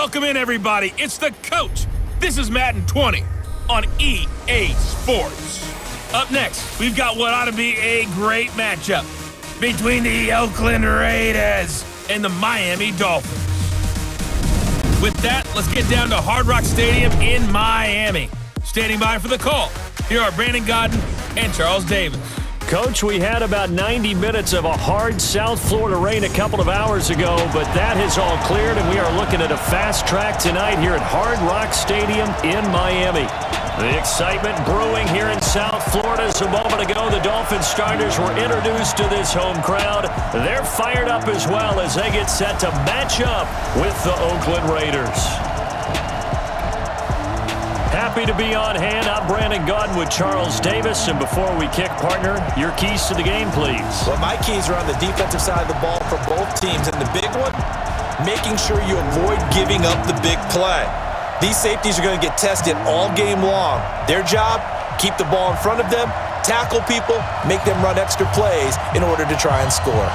Welcome in, everybody. It's the coach. This is Madden 20 on EA Sports. Up next, we've got what ought to be a great matchup between the Oakland Raiders and the Miami Dolphins. With that, let's get down to Hard Rock Stadium in Miami. Standing by for the call, here are Brandon Godden and Charles Davis. Coach, we had about 90 minutes of a hard South Florida rain a couple of hours ago, but that has all cleared, and we are looking at a fast track tonight here at Hard Rock Stadium in Miami. The excitement brewing here in South Florida. As a moment ago, the Dolphins starters were introduced to this home crowd. They're fired up as well as they get set to match up with the Oakland Raiders. Happy to be on hand. I'm Brandon Godden with Charles Davis. And before we kick, partner, your keys to the game, please. Well, my keys are on the defensive side of the ball for both teams. And the big one, making sure you avoid giving up the big play. These safeties are going to get tested all game long. Their job, keep the ball in front of them, tackle people, make them run extra plays in order to try and score.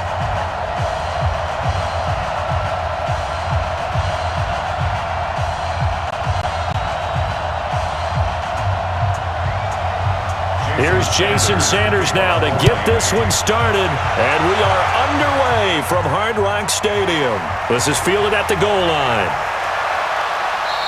Here's Jason Sanders now to get this one started. And we are underway from Hard Rock Stadium. This is fielded at the goal line.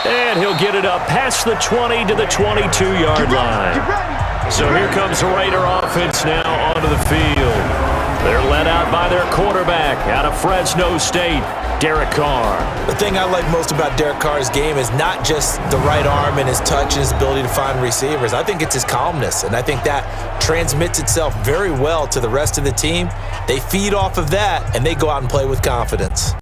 And he'll get it up past the 20 to the 22-yard line. So here comes the Raider offense now onto the field. They're led out by their quarterback out of Fresno State, Derek Carr. The thing I like most about Derek Carr's game is not just the right arm and his touch and his ability to find receivers. I think it's his calmness, and I think that transmits itself very well to the rest of the team. They feed off of that, and they go out and play with confidence.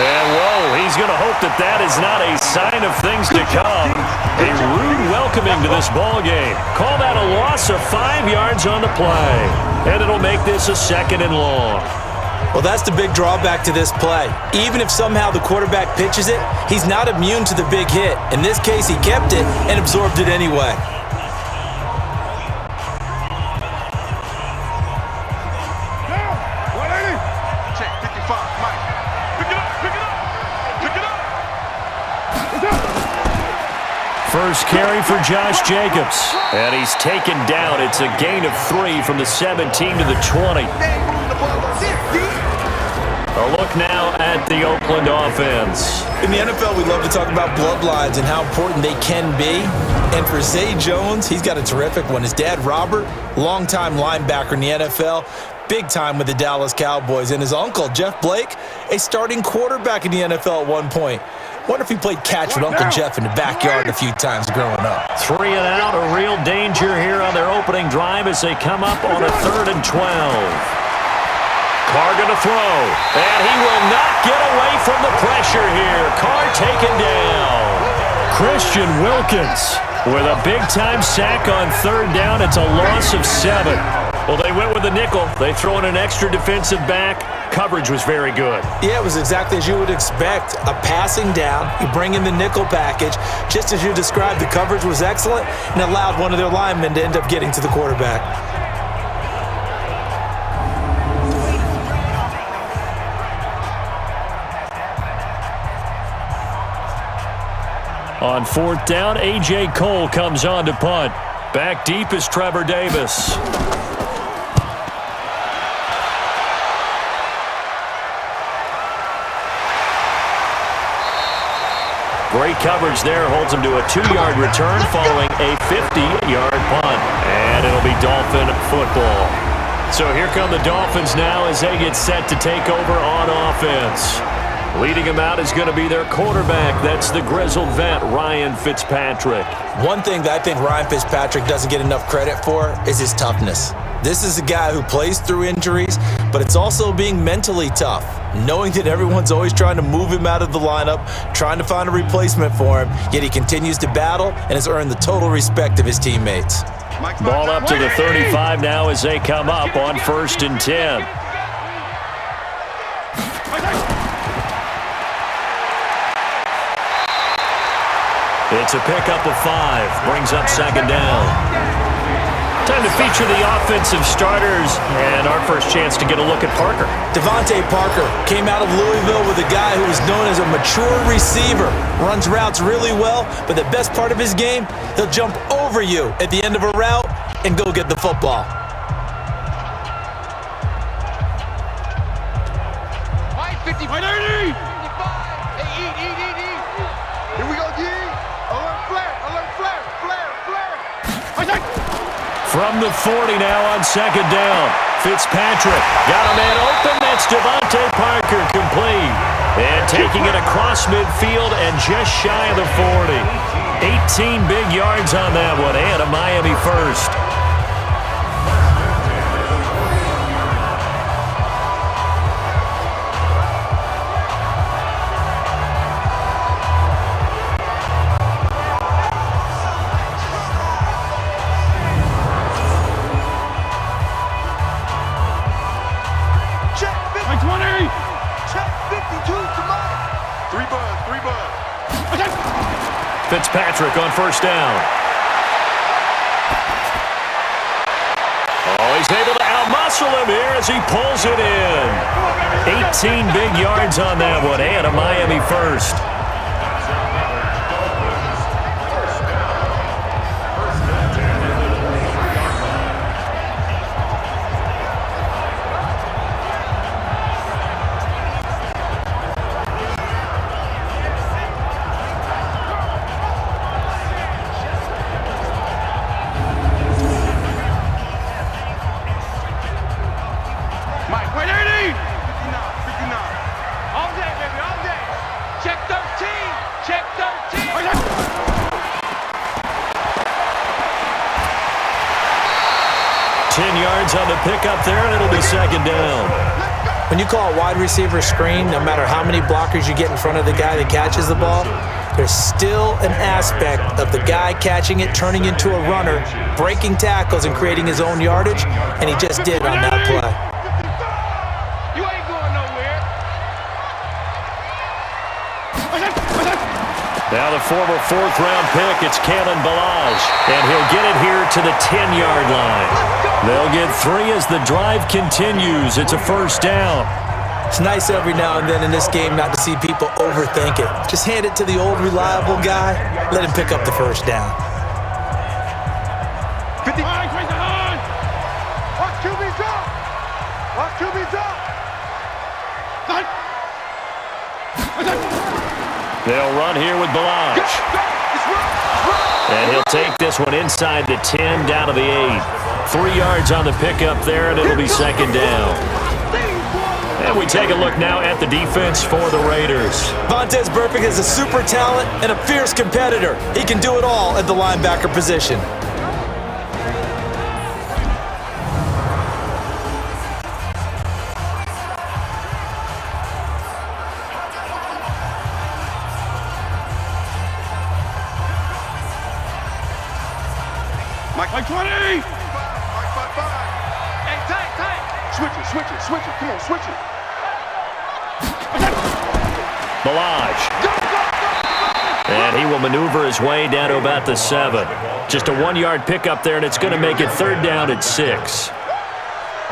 And, whoa, he's going to hope that that is not a sign of things to come. A rude welcoming to this ball game. Call that a loss of 5 yards on the play. And it'll make this a 2nd and long. Well, that's the big drawback to this play. Even if somehow the quarterback pitches it, he's not immune to the big hit. In this case, he kept it and absorbed it anyway. First carry for Josh Jacobs. And he's taken down. It's a gain of 3 from the 17 to the 20. A look now at the Oakland offense. In the NFL, we love to talk about bloodlines and how important they can be. And for Zay Jones, he's got a terrific one. His dad, Robert, longtime linebacker in the NFL, big time with the Dallas Cowboys. And his uncle, Jeff Blake, a starting quarterback in the NFL at one point. Wonder if he played catch with Uncle Jeff in the backyard a few times growing up. 3 and out, a real danger here on their opening drive as they come up on a 3rd and 12. Carr going to throw, and he will not get away from the pressure here. Carr taken down. Christian Wilkins with a big-time sack on 3rd down. It's a loss of 7. Well, they went with the nickel. They throw in an extra defensive back. Coverage was very good. Yeah, it was exactly as you would expect. A passing down, you bring in the nickel package. Just as you described, the coverage was excellent and allowed one of their linemen to end up getting to the quarterback. On 4th down, A.J. Cole comes on to punt. Back deep is Trevor Davis. Great coverage there. Holds him to a 2-yard return following a 50-yard punt. And it'll be Dolphin football. So here come the Dolphins now as they get set to take over on offense. Leading them out is going to be their quarterback. That's the grizzled vet, Ryan Fitzpatrick. One thing that I think Ryan Fitzpatrick doesn't get enough credit for is his toughness. This is a guy who plays through injuries, but it's also being mentally tough, knowing that everyone's always trying to move him out of the lineup, trying to find a replacement for him, yet he continues to battle and has earned the total respect of his teammates. Ball up to the 35 now as they come up on 1st and 10. It's a pickup of 5. Brings up second down. Time to feature the offensive starters and our first chance to get a look at Parker. Devontae Parker came out of Louisville with a guy who was known as a mature receiver. Runs routes really well, but the best part of his game, he'll jump over you at the end of a route and go get the football. White 50, white 30. 55. Hey, eat. Here we go, D. Alert flare. From the 40 now on second down. Fitzpatrick got a man open. That's Devontae Parker complete. And taking it across midfield and just shy of the 40. 18 big yards on that one and a Miami first. Fitzpatrick on first down. Oh, he's able to outmuscle him here as he pulls it in. 18 big yards on that one and a Miami first. On the pickup there, and it'll be second down. When you call a wide receiver screen, no matter how many blockers you get in front of the guy that catches the ball, there's still an aspect of the guy catching it, turning into a runner, breaking tackles and creating his own yardage, and he just did on that play. You ain't going nowhere. Now the former fourth-round pick, it's Kalen Ballage, and he'll get it here to the 10-yard line. They'll get 3 as the drive continues. It's a first down. It's nice every now and then in this game not to see people overthink it. Just hand it to the old reliable guy. Let him pick up the first down. 50. Watch QB's up. Watch QB's up. They'll run here with Ballage. And he'll take this one inside the 10 down to the 8. 3 yards on the pickup there, and it'll be second down. And we take a look now at the defense for the Raiders. Vontaze Burfict is a super talent and a fierce competitor. He can do it all at the linebacker position. Mike 20! Hey, tight. Switch it. Come on, switch it. Ballage. And he will maneuver his way down to about the 7. Just a 1-yard pickup there, and it's going to make it third down at 6.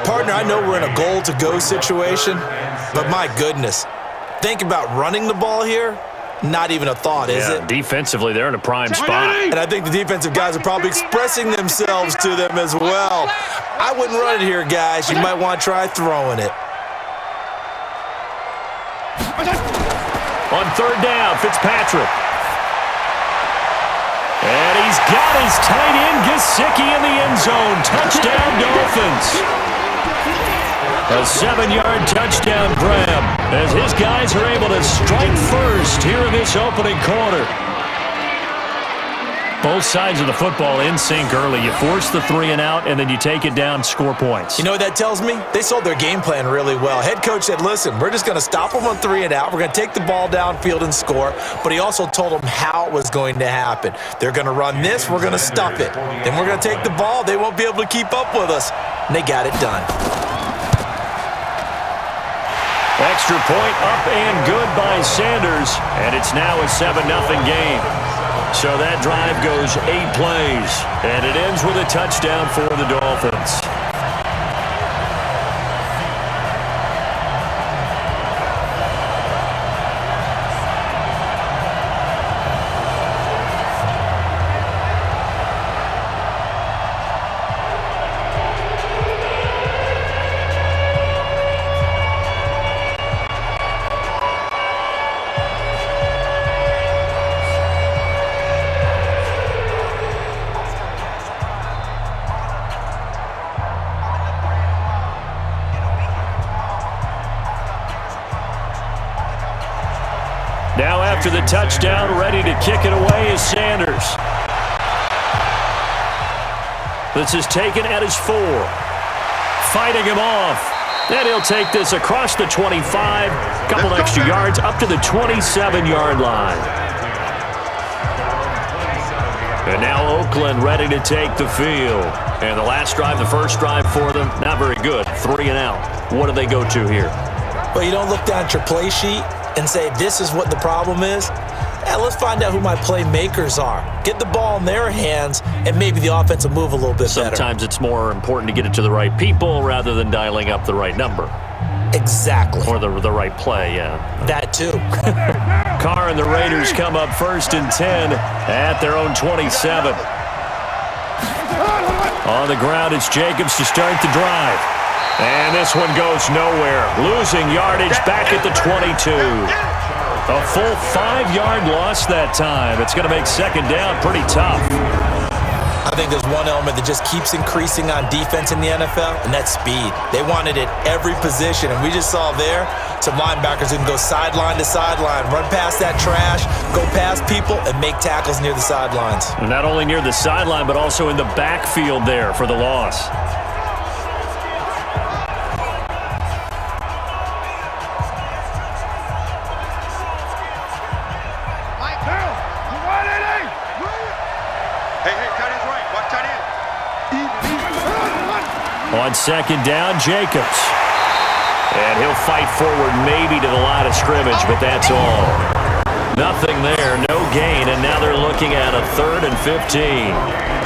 Partner, I know we're in a goal-to-go situation, but my goodness, think about running the ball here. Not even a thought, is it? Defensively, they're in a prime spot. And I think the defensive guys are probably expressing themselves to them as well. I wouldn't run it here, guys. You might want to try throwing it. On third down, Fitzpatrick. And he's got his tight end, Gesicki, in the end zone. Touchdown, Dolphins. A 7-yard touchdown grab as his guys are able to strike first here in this opening quarter. Both sides of the football in sync early. You force the 3 and out, and then you take it down, score points. You know what that tells me? They sold their game plan really well. Head coach said, listen, we're just going to stop them on 3 and out. We're going to take the ball downfield and score. But he also told them how it was going to happen. They're going to run this. We're going to stuff it. Then we're going to take the ball. They won't be able to keep up with us. And they got it done. Extra point up and good by Sanders, and it's now a 7-0 game. So that drive goes 8 plays, and it ends with a touchdown for the Dolphins. Now after the touchdown, ready to kick it away is Sanders. This is taken at his 4. Fighting him off. And he'll take this across the 25. Couple extra yards up to the 27-yard line. And now Oakland ready to take the field. And the last drive, the first drive for them, not very good. 3 and out. What do they go to here? Well, you don't look down at your play sheet and say, this is what the problem is. Let's find out who my playmakers are. Get the ball in their hands, and maybe the offense will move a little bit better. Sometimes it's more important to get it to the right people rather than dialing up the right number. Exactly. Or the right play, yeah. That too. Carr and the Raiders come up 1st and 10 at their own 27. On the ground, it's Jacobs to start the drive. And this one goes nowhere. Losing yardage back at the 22. A full 5-yard loss that time. It's going to make second down pretty tough. I think there's one element that just keeps increasing on defense in the NFL, and that's speed. They want it at every position, and we just saw there some linebackers who can go sideline to sideline, run past that trash, go past people, and make tackles near the sidelines. Not only near the sideline, but also in the backfield there for the loss. On second down, Jacobs. And he'll fight forward maybe to the line of scrimmage, but that's all. Nothing there, no gain, and now they're looking at a 3rd and 15.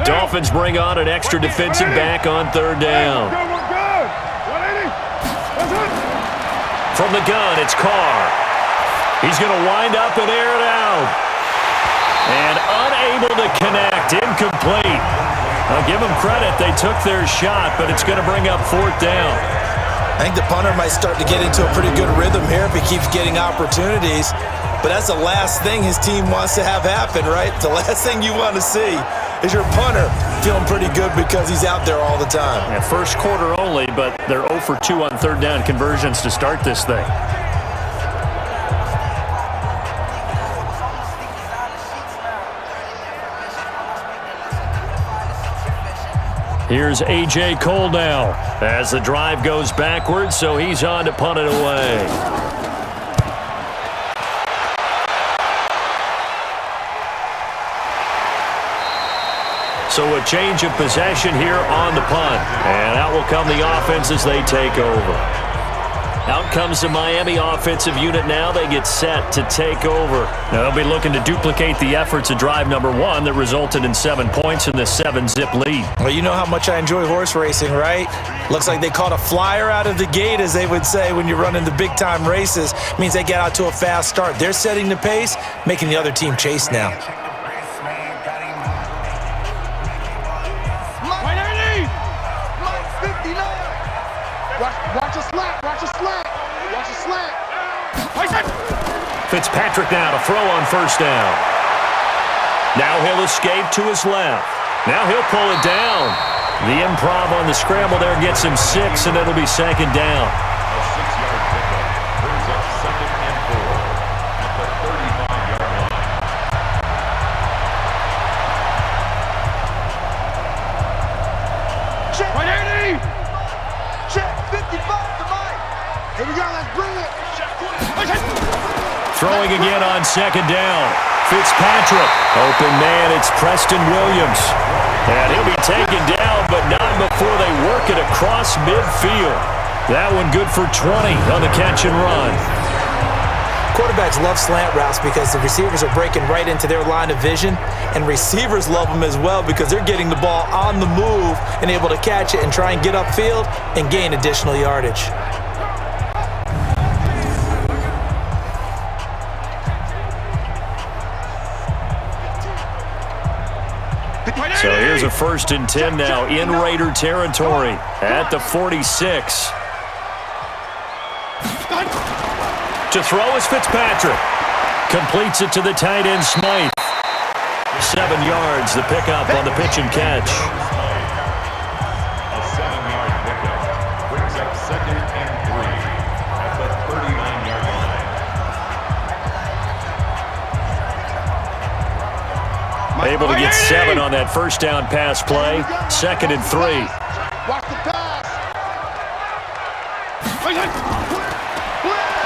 Dolphins bring on an extra defensive back on 3rd down. From the gun, it's Carr. He's going to wind up and air it out. And unable to connect, incomplete. I'll give them credit, they took their shot, but it's going to bring up 4th down. I think the punter might start to get into a pretty good rhythm here if he keeps getting opportunities. But that's the last thing his team wants to have happen, right? The last thing you want to see is your punter feeling pretty good because he's out there all the time. Yeah, first quarter only, but they're 0 for 2 on 3rd down conversions to start this thing. Here's A.J. Cole now as the drive goes backwards, so he's on to punt it away. So a change of possession here on the punt. And out will come the offense as they take over. Out comes the Miami offensive unit now. They get set to take over. Now they'll be looking to duplicate the efforts of drive number 1 that resulted in 7 points in the 7-zip lead. Well, you know how much I enjoy horse racing, right? Looks like they caught a flyer out of the gate, as they would say when you're running the big-time races. Means they get out to a fast start. They're setting the pace, making the other team chase now. Fitzpatrick now to throw on 1st down. Now he'll escape to his left. Now he'll pull it down. The improv on the scramble there gets him 6, and it'll be 2nd down. A 6-yard pickup brings up 2nd and 4 at the 35-yard line. Check 180. Check 55 to Here we go, let's bring it. Throwing again on second down. Fitzpatrick. Open man, it's Preston Williams. And he'll be taken down, but not before they work it across midfield. That one good for 20 on the catch and run. Quarterbacks love slant routes because the receivers are breaking right into their line of vision, and receivers love them as well because they're getting the ball on the move and able to catch it and try and get upfield and gain additional yardage. So here's a 1st and 10 now in Raider territory at the 46. To throw is Fitzpatrick. Completes it to the tight end, Smythe. 7 yards, the pickup on the pitch and catch. A 7-yard pickup brings up 2nd and 3 at the 39-yard line. Able to get 7 on that first down pass play. 2nd and 3. Watch the pass.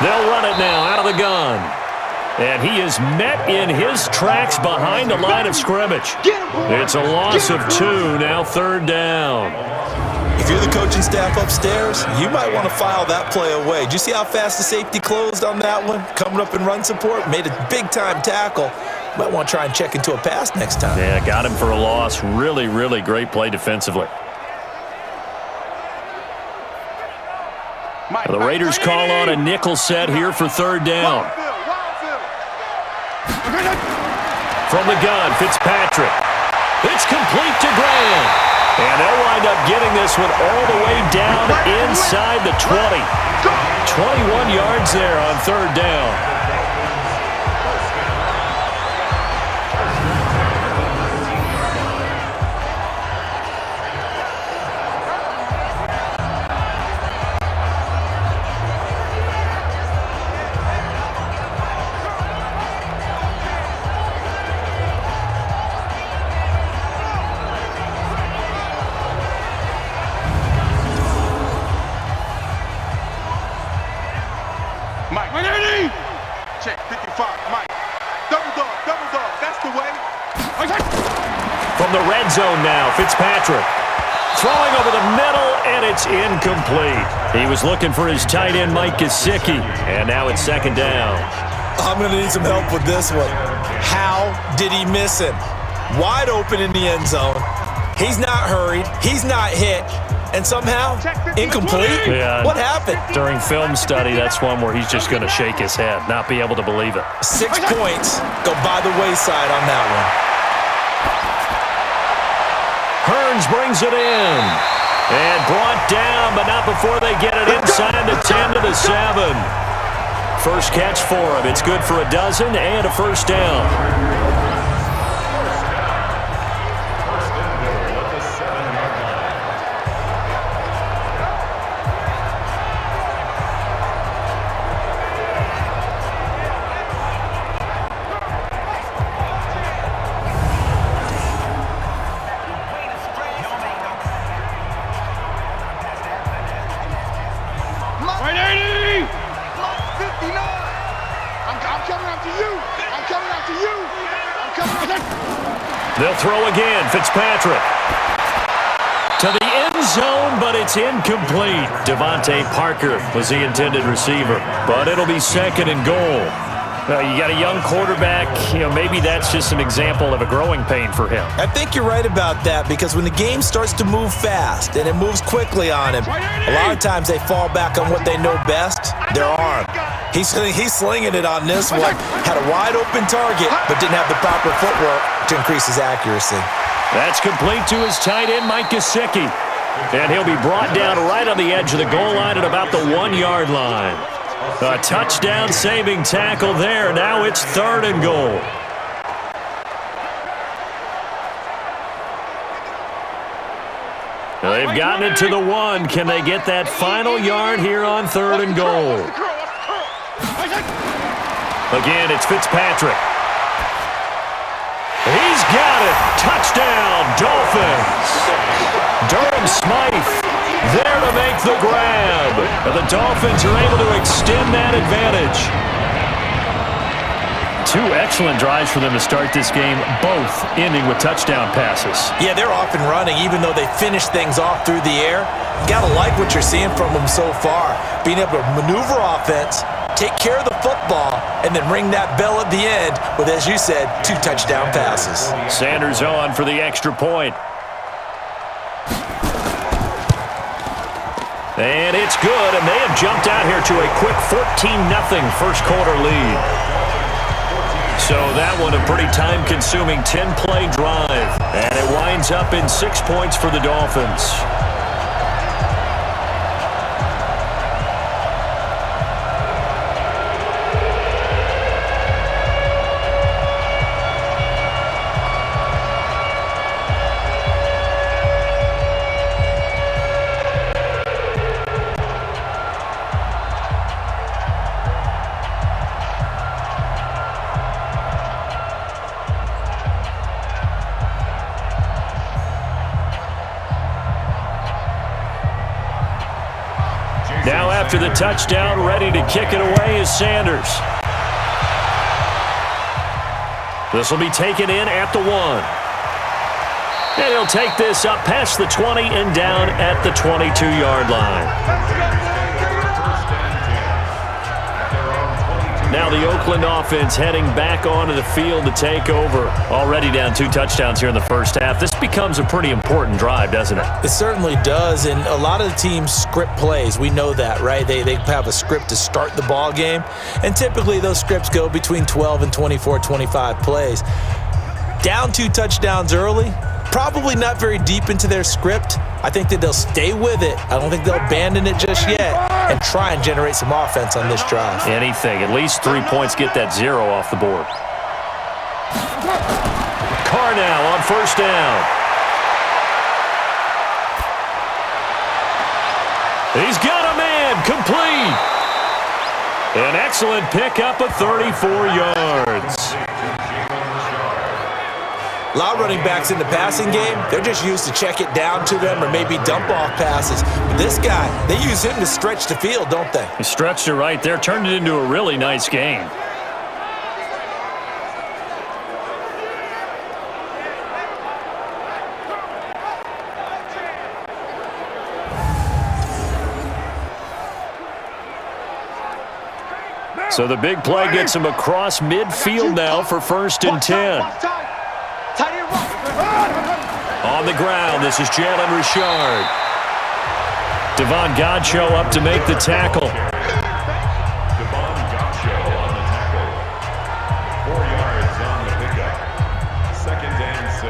They'll run it now out of the gun. And he is met in his tracks behind the line of scrimmage. It's a loss of 2, now 3rd down. If you're the coaching staff upstairs, you might want to file that play away. Did you see how fast the safety closed on that one? Coming up in run support, made a big-time tackle. Might want to try and check into a pass next time. Yeah, got him for a loss. Really, really great play defensively. The Raiders call on a nickel set here for 3rd down. From the gun, Fitzpatrick. It's complete to Graham. And they'll wind up getting this one all the way down inside the 20. 21 yards there on 3rd down. Check 55, Mike. Double dog, that's the way. From the red zone now, Fitzpatrick. Throwing over the middle, and it's incomplete. He was looking for his tight end, Mike Gesicki, and now it's 2nd down. I'm going to need some help with this one. How did he miss him? Wide open in the end zone. He's not hurried. He's not hit. And somehow, incomplete? Yeah, what happened? During film study, that's one where he's just going to shake his head, not be able to believe it. 6 points go by the wayside on that one. Hearns brings it in. And brought down, but not before they get it inside the 10 to the 7. First catch for him. It's good for a dozen and a 1st down. They'll throw again, Fitzpatrick. To the end zone, but it's incomplete. Devontae Parker was the intended receiver, but it'll be 2nd and goal. You got a young quarterback, maybe that's just an example of a growing pain for him. I think you're right about that because when the game starts to move fast and it moves quickly on him, a lot of times they fall back on what they know best, their arm. He's slinging it on this one. Had a wide open target, but didn't have the proper footwork to increase his accuracy. That's complete to his tight end, Mike Gesicki. And he'll be brought down right on the edge of the goal line at about the 1-yard line. A touchdown-saving tackle there. Now it's 3rd and goal. They've gotten it to the 1. Can they get that final yard here on 3rd and goal? Again, it's Fitzpatrick. He's got it. Touchdown, Dolphins. Durham Smythe There to make the grab. And the Dolphins are able to extend that advantage. Two excellent drives for them to start this game, both ending with touchdown passes. Yeah, they're off and running, even though they finish things off through the air. Gotta like what you're seeing from them so far. Being able to maneuver offense, take care of the football, and then ring that bell at the end with, as you said, 2 touchdown passes. Sanders on for the extra point. And it's good, and they have jumped out here to a quick 14-0 first quarter lead. So that one a pretty time-consuming 10-play drive. And it winds up in 6 points for the Dolphins. Now after the touchdown, ready to kick it away is Sanders. This will be taken in at the 1. And he'll take this up past the 20 and down at the 22-yard line. Now the Oakland offense heading back onto the field to take over. Already down 2 touchdowns here in the first half. This becomes a pretty important drive, doesn't it? It certainly does, and a lot of the teams script plays. We know that, right? They have a script to start the ball game, and typically those scripts go between 12 and 24, 25 plays. Down 2 touchdowns early, probably not very deep into their script. I think that they'll stay with it. I don't think they'll abandon it just yet and try and generate some offense on this drive. Anything. At least 3 points, get that 0 off the board. Carr now on first down. He's got a man, complete. An excellent pickup of 34 yards. A lot of running backs in the passing game, they're just used to check it down to them or maybe dump off passes. But this guy, they use him to stretch the field, don't they? He stretched it right there, turned it into a really nice game. So the big play gets him across midfield now for 1st and 10. On the ground, this is Jalen Richard. Devon Godchaux up to make the tackle. Devon Godchaux on the tackle. 4 yards on the pickup. 2nd and 6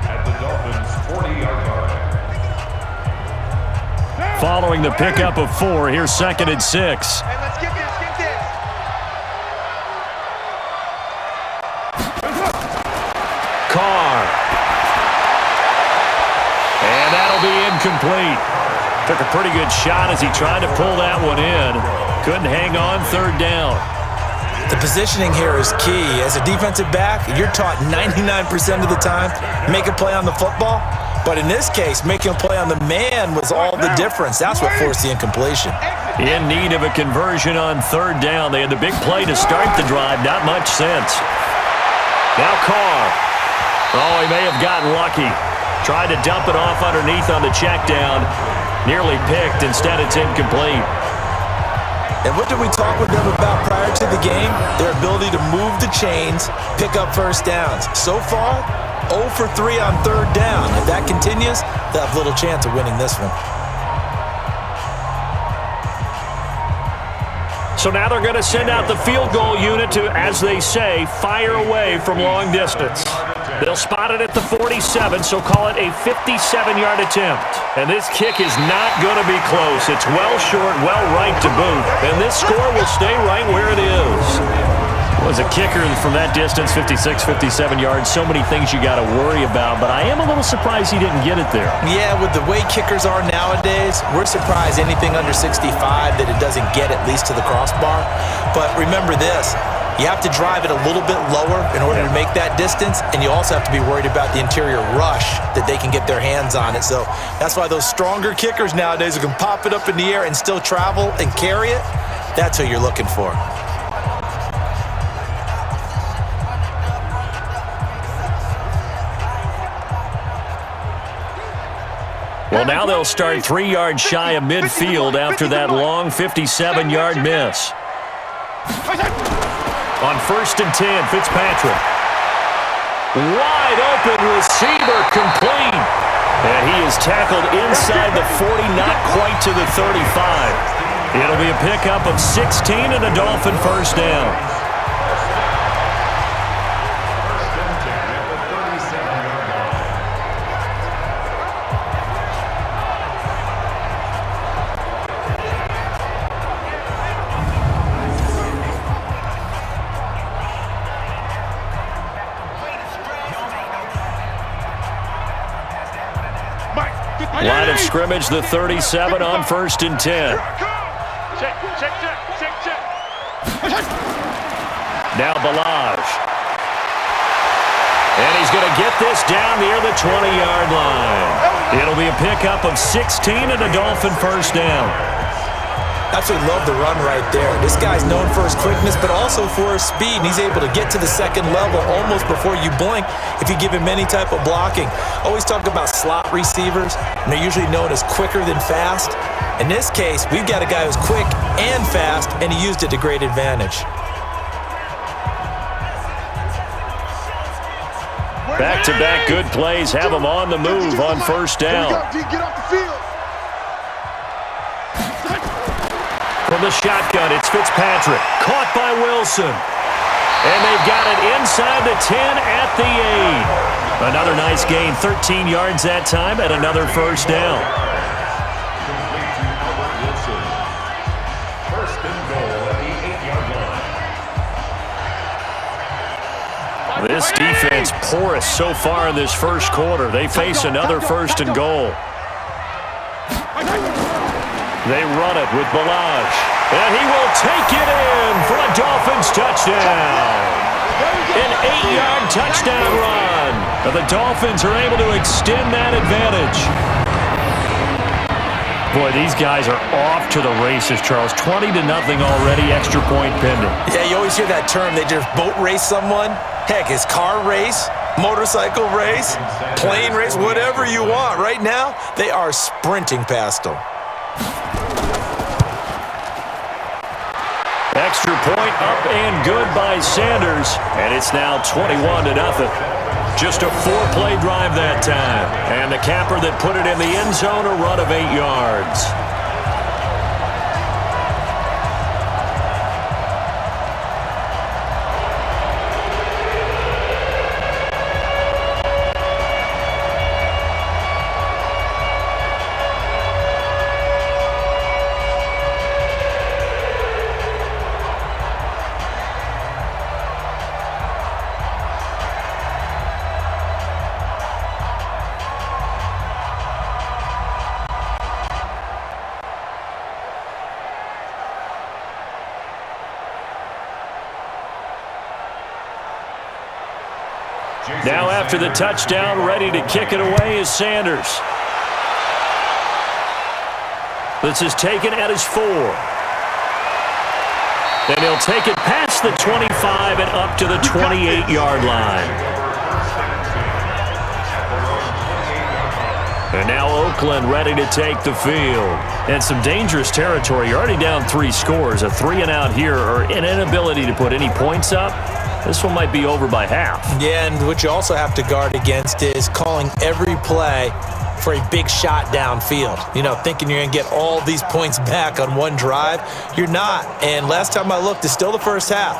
at the Dolphins' 40-yard line. Following the pickup of 4, here's 2nd and 6. Hey, let's get this, Carr. And that'll be incomplete. Took a pretty good shot as he tried to pull that one in. Couldn't hang on 3rd down. The positioning here is key. As a defensive back, you're taught 99% of the time, make a play on the football. But in this case, making a play on the man was all the difference. That's what forced the incompletion. In need of a conversion on 3rd down. They had the big play to start the drive. Not much sense. Now Carr. Oh, he may have gotten lucky. Tried to dump it off underneath on the check down. Nearly picked. Instead, it's incomplete. And what did we talk with them about prior to the game? Their ability to move the chains, pick up 1st downs. So far, 0 for 3 on 3rd down. If that continues, they'll have little chance of winning this one. So now they're going to send out the field goal unit to, as they say, fire away from long distance. They'll spot it at the 47, so call it a 57-yard attempt. And this kick is not going to be close. It's well short, well right to boot. And this score will stay right where it is. Was a kicker from that distance, 56, 57 yards. So many things you got to worry about, but I am a little surprised he didn't get it there. Yeah, with the way kickers are nowadays, we're surprised anything under 65 that it doesn't get at least to the crossbar. But remember this, You have to drive it a little bit lower in order to make that distance, and you also have to be worried about the interior rush that they can get their hands on it. So that's why those stronger kickers nowadays who can pop it up in the air and still travel and carry it, that's what you're looking for. Well, now they'll start 3 yards shy of midfield after that long 57-yard miss. On 1st and 10, Fitzpatrick. Wide open receiver, complete. And he is tackled inside the 40, not quite to the 35. It'll be a pickup of 16 and a Dolphin first down. Line of scrimmage, the 37 on 1st and 10. Now Balaj. And he's going to get this down near the 20-yard line. It'll be a pickup of 16 and a Dolphin first down. Absolutely love the run right there. This guy's known for his quickness, but also for his speed, and he's able to get to the second level almost before you blink if you give him any type of blocking. Always talk about slot receivers, and they're usually known as quicker than fast. In this case, we've got a guy who's quick and fast, and he used it to great advantage. Back-to-back good plays have him on the move on first down. Get off the field. From the shotgun, it's Fitzpatrick. Caught by Wilson. And they've got it inside the 10 at the 8. Another nice gain, 13 yards that time, and another first down. First and goal at the 8-yard line. This defense porous so far in this first quarter. They face another first and goal. They run it with Balaj. And he will take it in for a Dolphins touchdown. An 8-yard touchdown run. And the Dolphins are able to extend that advantage. Boy, these guys are off to the races, Charles. 20-0 already, extra point pending. Yeah, you always hear that term. They just boat race someone. Heck, it's car race, motorcycle race, plane race, whatever you want. Right now, they are sprinting past them. Extra point up and good by Sanders, and it's now 21-0. Just a 4-play drive that time, and the capper that put it in the end zone, a run of 8 yards. Now after the touchdown, ready to kick it away is Sanders. This is taken at his 4. And he'll take it past the 25 and up to the 28-yard line. And now Oakland ready to take the field. And some dangerous territory. You're already down 3 scores. A 3-and-out here, or an inability to put any points up. This one might be over by half. Yeah, and what you also have to guard against is calling every play for a big shot downfield. You know, thinking you're going to get all these points back on one drive. You're not. And last time I looked, it's still the first half.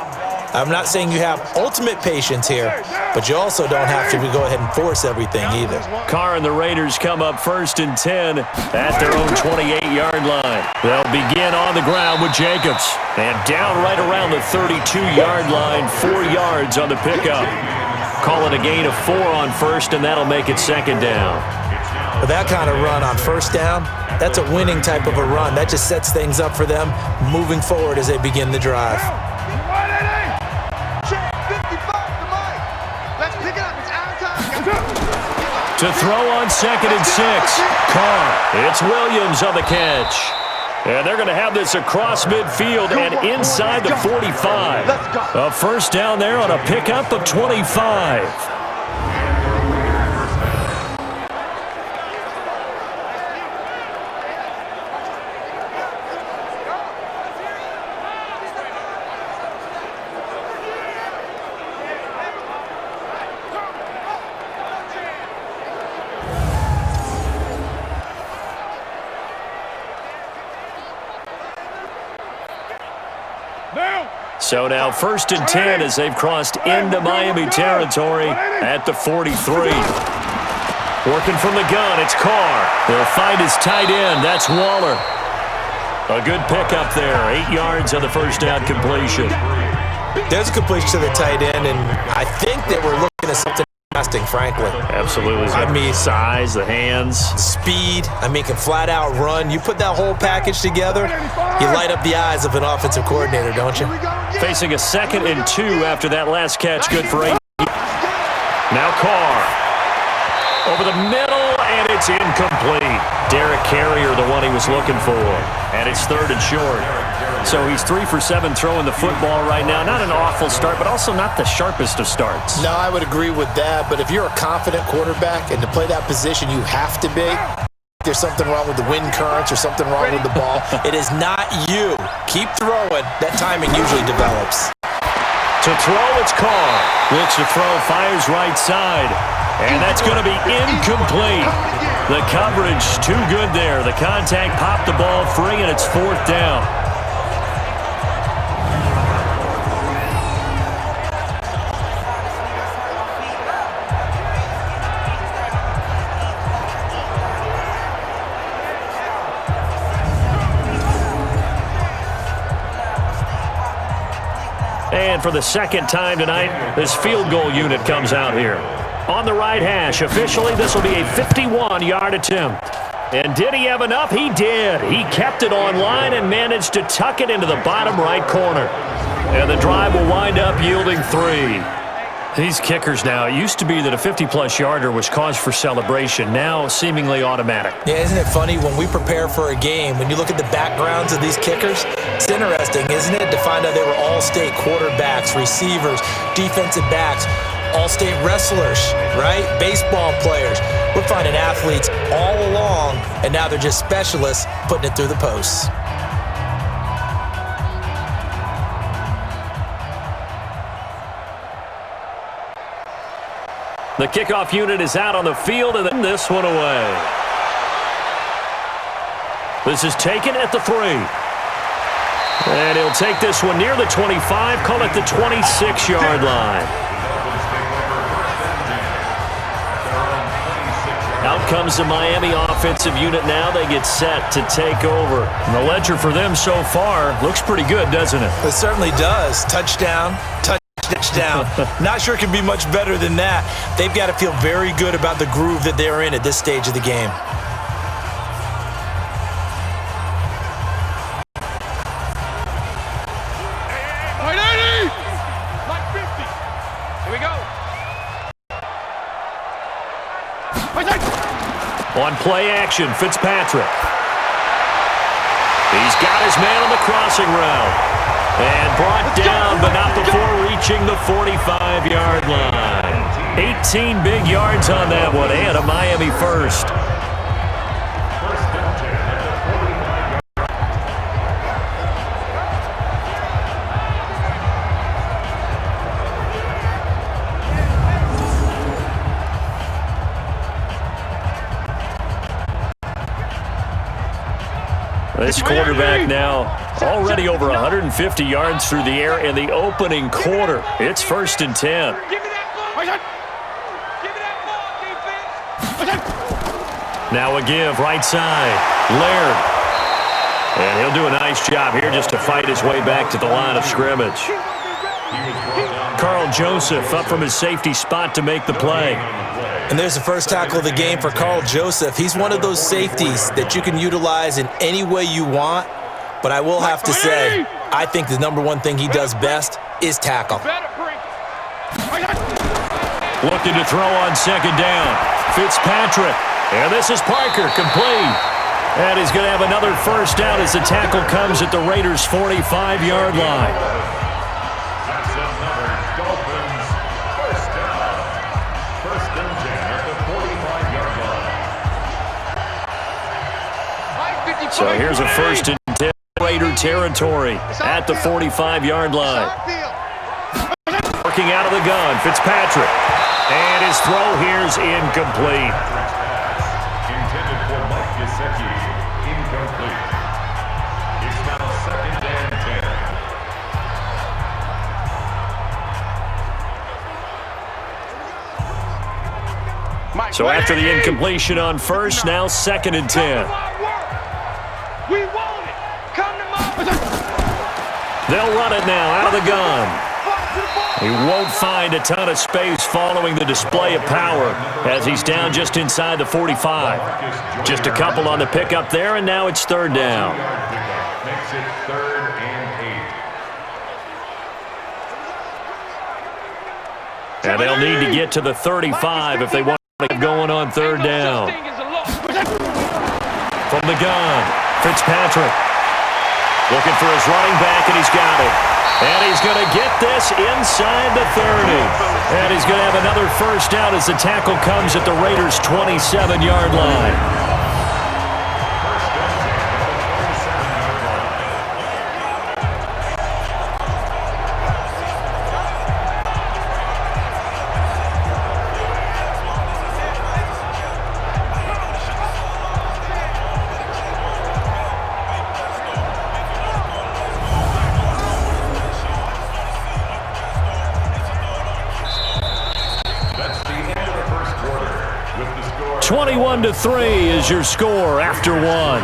I'm not saying you have ultimate patience here, but you also don't have to go ahead and force everything either. Carr and the Raiders come up 1st and 10 at their own 28-yard line. They'll begin on the ground with Jacobs. And down right around the 32-yard line, 4 yards on the pickup. Call it a gain of 4 on first, and that'll make it second down. With that kind of run on first down, that's a winning type of a run. That just sets things up for them moving forward as they begin the drive. To throw on 2nd and 6. Carr. It's Williams on the catch. And they're going to have this across midfield and inside the 45. A first down there on a pickup of 25. So now 1st and 10 as they've crossed into Miami territory at the 43. Working from the gun, it's Carr. They'll find his tight end. That's Waller. A good pickup there. 8 yards on the first down completion. There's a completion to the tight end, and I think that we're looking at something interesting, frankly. Absolutely. I mean, size, the hands. Speed. I mean, can flat out run. You put that whole package together, you light up the eyes of an offensive coordinator, don't you? Facing a 2nd and 2 after that last catch. Good for 8. Now Carr. Over the middle, and it's incomplete. Derek Carrier, the one he was looking for. And it's 3rd and short. So he's 3 for 7 throwing the football right now. Not an awful start, but also not the sharpest of starts. No, I would agree with that. But if you're a confident quarterback and to play that position, you have to be. There's something wrong with the wind currents or something wrong with the ball. It is not you. Keep throwing. That timing usually develops. To throw, it's Carr. Looks to throw, fires right side. And that's going to be incomplete. The coverage too good there. The contact popped the ball free, and it's 4th down. And for the 2nd time tonight, this field goal unit comes out here. On the right hash, officially, this will be a 51-yard attempt. And did he have enough? He did. He kept it on line and managed to tuck it into the bottom right corner. And the drive will wind up yielding 3. These kickers now, it used to be that a 50-plus yarder was cause for celebration. Now, seemingly automatic. Yeah, isn't it funny when we prepare for a game, when you look at the backgrounds of these kickers, it's interesting, isn't it, to find out they were all-state quarterbacks, receivers, defensive backs, all-state wrestlers, right? Baseball players. We're finding athletes all along, and now they're just specialists putting it through the posts. The kickoff unit is out on the field, and then this one away. This is taken at the 3. And he'll take this one near the 25, call it the 26-yard line. Out comes the Miami offensive unit now. They get set to take over. And the ledger for them so far looks pretty good, doesn't it? It certainly does. Touchdown, touchdown. Not sure it can be much better than that. They've got to feel very good about the groove that they're in at this stage of the game. Here we go. On play action, Fitzpatrick. He's got his man on the crossing route. And brought down, but not before reaching the 45-yard line. 18 big yards on that one, and a Miami first. This quarterback now already over 150 yards through the air in the opening quarter. It's 1st and 10. Give me that ball. Give me that ball, defense. Now a give, right side. Laird. And he'll do a nice job here just to fight his way back to the line of scrimmage. Carl Joseph up from his safety spot to make the play. And there's the first tackle of the game for Carl Joseph. He's one of those safeties that you can utilize in any way you want. But I will have to say, I think the number one thing he does best is tackle. Looking to throw on 2nd down. Fitzpatrick. And this is Parker, complete. And he's going to have another first down as the tackle comes at the Raiders' 45-yard line. That's another Dolphins first down. First and 10 at the 45-yard line. So here's a first and 10 Raider territory at the 45-yard line. Working out of the gun, Fitzpatrick. And his throw here's incomplete. Intended for Mike Gesicki. Incomplete. It's now second and 10. So after the incompletion on first, now second and 10. We want it. Come to Mama. They'll run it now out of the gun. He won't find a ton of space following the display of power as he's down just inside the 45. Just a couple on the pickup there, and now it's third down. Makes it third and 8. And they'll need to get to the 35 if they want to get going on third down. From the gun, Fitzpatrick. Looking for his running back, and he's got it. And he's going to get this inside the 30. And he's going to have another first down as the tackle comes at the Raiders' 27-yard line. That's the end of the first quarter with the score 21-3 is your score after one.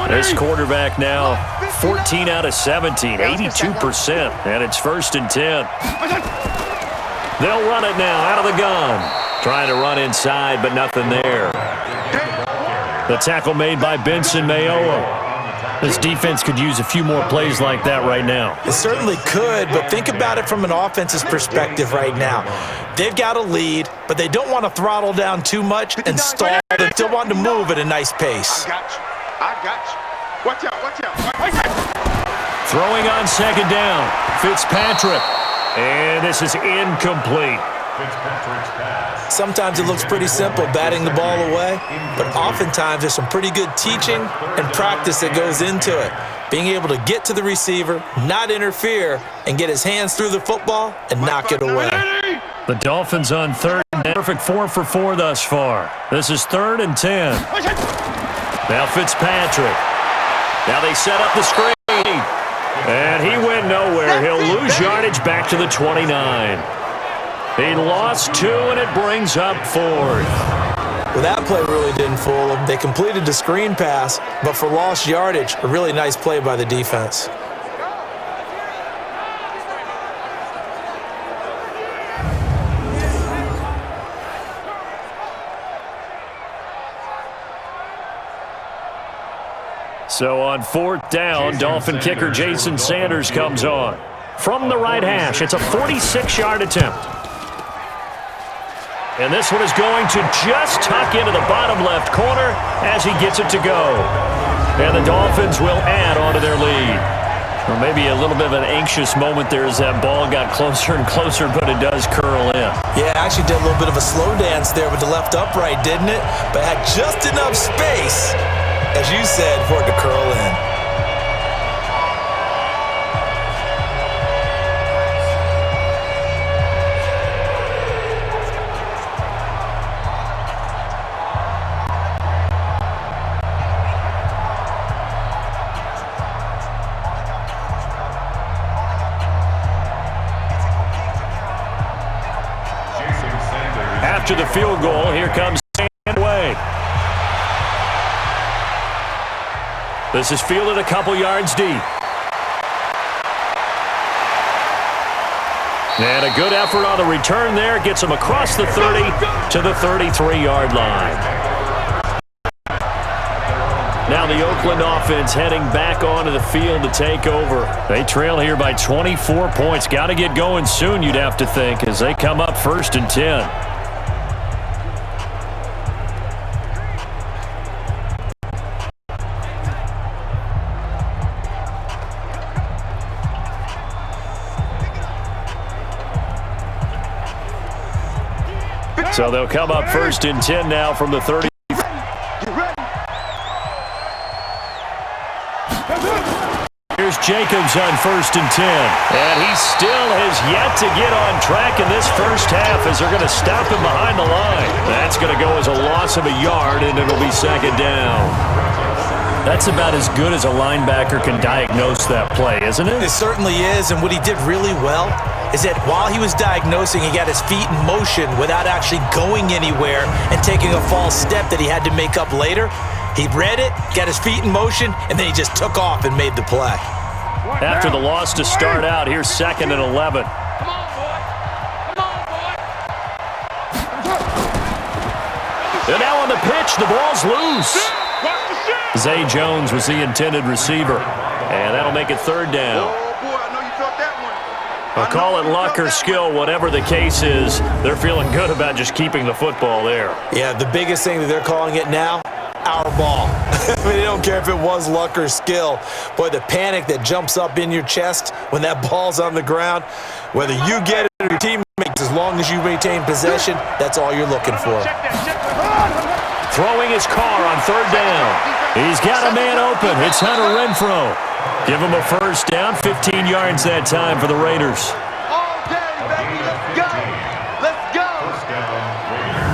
This quarterback now 14 out of 17, 82%, and it's first and 10. They'll run it now out of the gun. Trying to run inside, but nothing there. The tackle made by Benson Mayowa. This defense could use a few more plays like that right now. It certainly could, but think about it from an offense's perspective right now. They've got a lead, but they don't want to throttle down too much and stall. They still want to move at a nice pace. I got you. Watch out, watch out. Throwing on second down, Fitzpatrick. And this is incomplete. Fitzpatrick's pass. Sometimes it looks pretty simple, batting the ball away, but oftentimes there's some pretty good teaching and practice that goes into it. Being able to get to the receiver, not interfere, and get his hands through the football and knock it away. The Dolphins on third and perfect 4 for 4 thus far. This is third and 10. Now Fitzpatrick. Now they set up the screen. And he went nowhere. He'll lose yardage back to the 29. He lost 2, and it brings up 4th. Well, that play really didn't fool them. They completed the screen pass, but for lost yardage, a really nice play by the defense. So on fourth down, Dolphin kicker Jason Sanders comes on. From the right hash, it's a 46-yard attempt. And this one is going to just tuck into the bottom left corner as he gets it to go. And the Dolphins will add on to their lead. Or maybe a little bit of an anxious moment there as that ball got closer and closer, but it does curl in. Yeah, actually did a little bit of a slow dance there with the left upright, didn't it? But had just enough space, as you said, for it to curl in. After the field goal, here comes Sandway. This is fielded a couple yards deep. And a good effort on the return there. Gets him across the 30 to the 33-yard line. Now the Oakland offense heading back onto the field to take over. They trail here by 24 points. Got to get going soon, you'd have to think, as they come up 1st and 10. So they'll come up 1st and 10 now from the 30. Here's Jacobs on 1st and 10. And he still has yet to get on track in this first half as they're going to stop him behind the line. That's going to go as a loss of a yard, and it'll be 2nd down. That's about as good as a linebacker can diagnose that play, isn't it? It certainly is, and what he did really well is that while he was diagnosing, he got his feet in motion without actually going anywhere and taking a false step that he had to make up later. He read it, got his feet in motion, and then he just took off and made the play. After the loss to start out, here's 2nd and 11. And now on the pitch, the ball's loose. Zay Jones was the intended receiver, and that'll make it 3rd down. I'll call it luck or skill, whatever the case is. They're feeling good about just keeping the football there. Yeah, the biggest thing that they're calling it now, our ball. I mean, they don't care if it was luck or skill. Boy, the panic that jumps up in your chest when that ball's on the ground, whether you get it or your teammates, as long as you maintain possession, that's all you're looking for. Throwing his Carr on 3rd down. He's got a man open. It's Hunter Renfrow. Give him a 1st down, 15 yards that time for the Raiders. All day, baby, let's go. Let's go. First down, Raiders.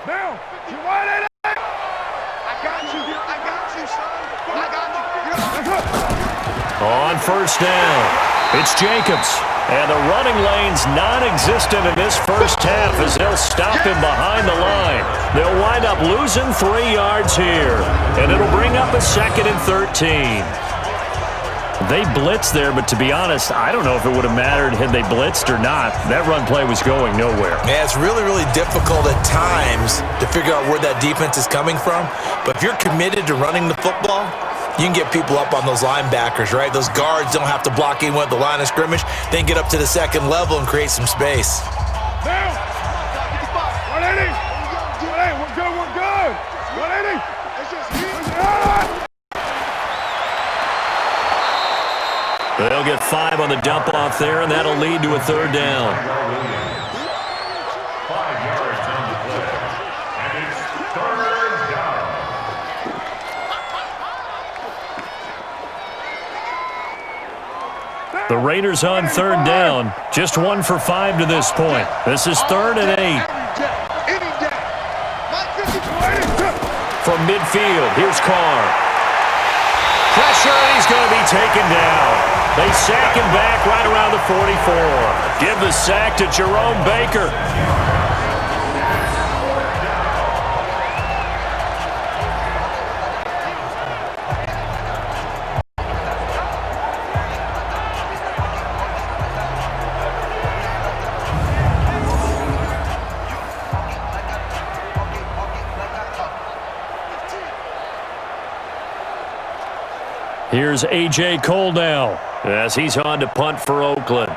Now, you want it? I got you, son. I got you. On 1st down, it's Jacobs. And the running lane's non-existent in this first half as they'll stop him behind the line. They'll wind up losing 3 yards here. And it'll bring up a 2nd and 13. They blitzed there, but to be honest, I don't know if it would have mattered had they blitzed or not. That run play was going nowhere. Yeah, it's really, really difficult at times to figure out where that defense is coming from. But if you're committed to running the football, you can get people up on those linebackers, right? Those guards don't have to block anyone at the line of scrimmage. They can get up to the 2nd level and create some space. Now, 180. 180, we're good, we're good. 180. It's just They'll get 5 on the dump-off there, and that'll lead to a 3rd down. 5 yards on the play. And it's 3rd down. The Raiders on 3rd down. Just 1 for 5 to this point. This is 3rd and 8. From midfield, here's Carr. Pressure, and he's going to be taken down. They sack him back right around the 44. Give the sack to Jerome Baker. Here's A.J. Cole now as he's on to punt for Oakland.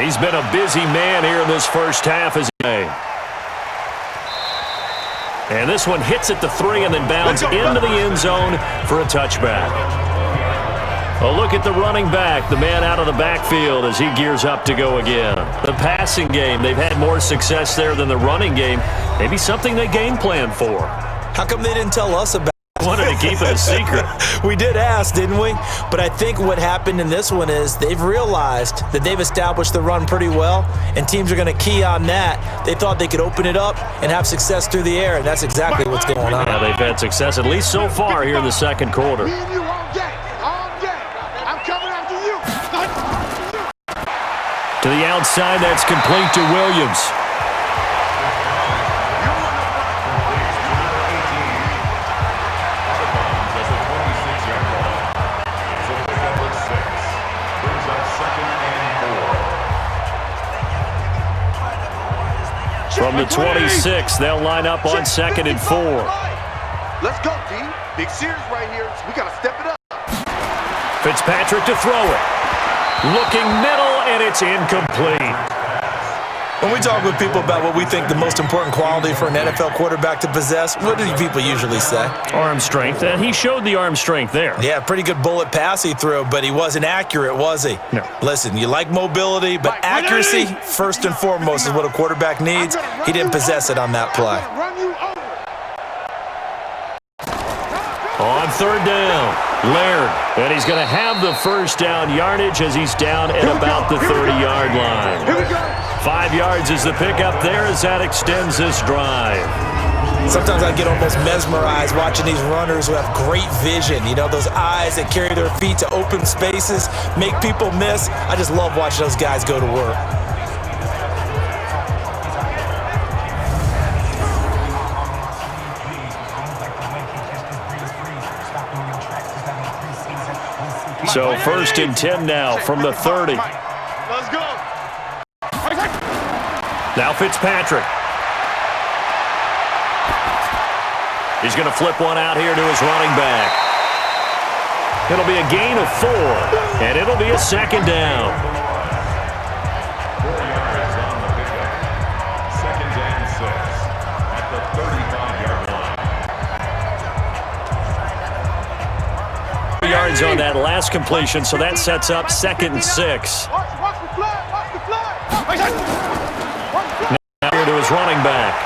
He's been a busy man here in this first half as he. And this one hits at the 3 and then bounds into the end zone for a touchback. A look at the running back, the man out of the backfield as he gears up to go again. The passing game, they've had more success there than the running game. Maybe something they game plan for. How come they didn't tell us about wanted to keep it a secret. We did ask, didn't we? But I think what happened in this one is they've realized that they've established the run pretty well, and teams are going to key on that. They thought they could open it up and have success through the air, and that's exactly what's going on. Yeah, they've had success, at least so far, here in the second quarter. Me and you all day. All day. I'm coming after you. To the outside, that's complete to Williams. From the 26, they'll line up on 2nd and 4. Let's go, D. Big series right here. We got to step it up. Fitzpatrick to throw it. Looking middle, and it's incomplete. When we talk with people about what we think the most important quality for an NFL quarterback to possess, what do people usually say? Arm strength, and he showed the arm strength there. Yeah, pretty good bullet pass he threw, but he wasn't accurate, was he? No. Listen, you like mobility, but accuracy, first and foremost, is what a quarterback needs. He didn't possess it on that play. On 3rd down, Laird, and he's going to have the first down yardage as he's down at about the 30-yard line. 5 yards is the pickup there as that extends this drive. Sometimes I get almost mesmerized watching these runners who have great vision. You know, those eyes that carry their feet to open spaces, make people miss. I just love watching those guys go to work. So 1st and 10 now from the 30. Let's go. Now Fitzpatrick. He's going to flip one out here to his running back. It'll be a gain of 4, and it'll be a 2nd down. 4 yards on the pickup. 2nd and 6 at the 35-yard line. Yards on that last completion, so that sets up 2nd and 6. Watch the flag. Watch the flag. Now here to his running back.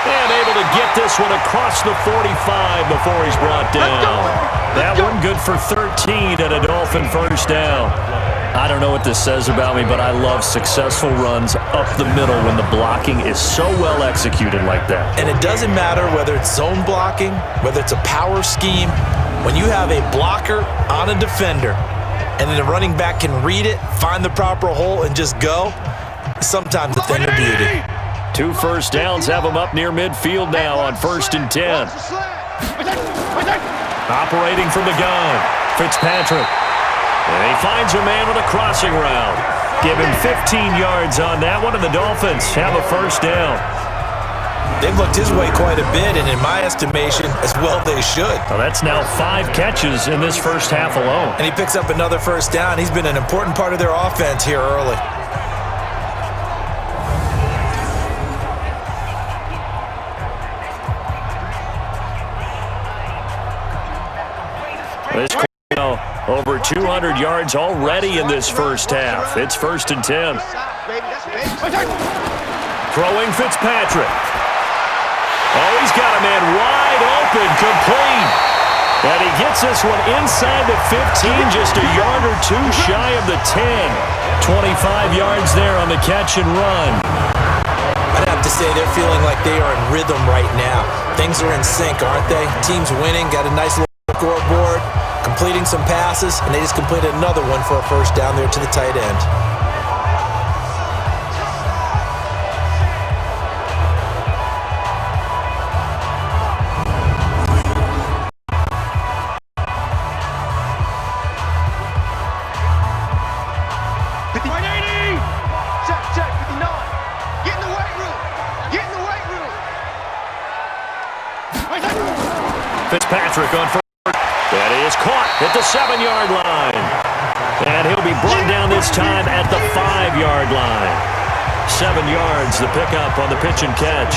And able to get this one across the 45 before he's brought down. That one good for 13 and a Dolphin first down. I don't know what this says about me, but I love successful runs up the middle when the blocking is so well executed like that. And it doesn't matter whether it's zone blocking, whether it's a power scheme. When you have a blocker on a defender and then the running back can read it, find the proper hole, and just go, sometimes a thing of beauty. 2 first downs have him up near midfield now on 1st and 10. Operating from the gun, Fitzpatrick. And he finds a man with a crossing route. Give him 15 yards on that one, and the Dolphins have a first down. They've looked his way quite a bit, and in my estimation, as well they should. Well, that's now 5 catches in this first half alone. And he picks up another first down. He's been an important part of their offense here early. This over 200 yards already in this first half. It's 1st and 10. Throwing Fitzpatrick. Oh, he's got a man wide open, complete. And he gets this one inside the 15, just a yard or 2 shy of the 10. 25 yards there on the catch and run. I'd have to say they're feeling like they are in rhythm right now. Things are in sync, aren't they? Team's winning, got a nice little scoreboard, completing some passes, and they just completed another one for a first down there to the tight end. Fitzpatrick on first. That is caught at the 7-yard line. And he'll be brought down this time at the 5-yard line. 7 yards, the pickup on the pitch and catch.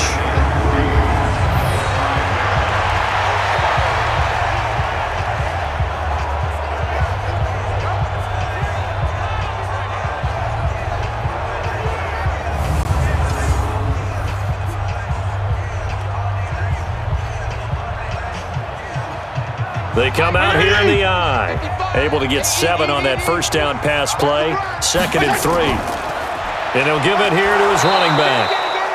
They come out here in the eye. Able to get 7 on that first down pass play. 2nd and 3. And he'll give it here to his running back.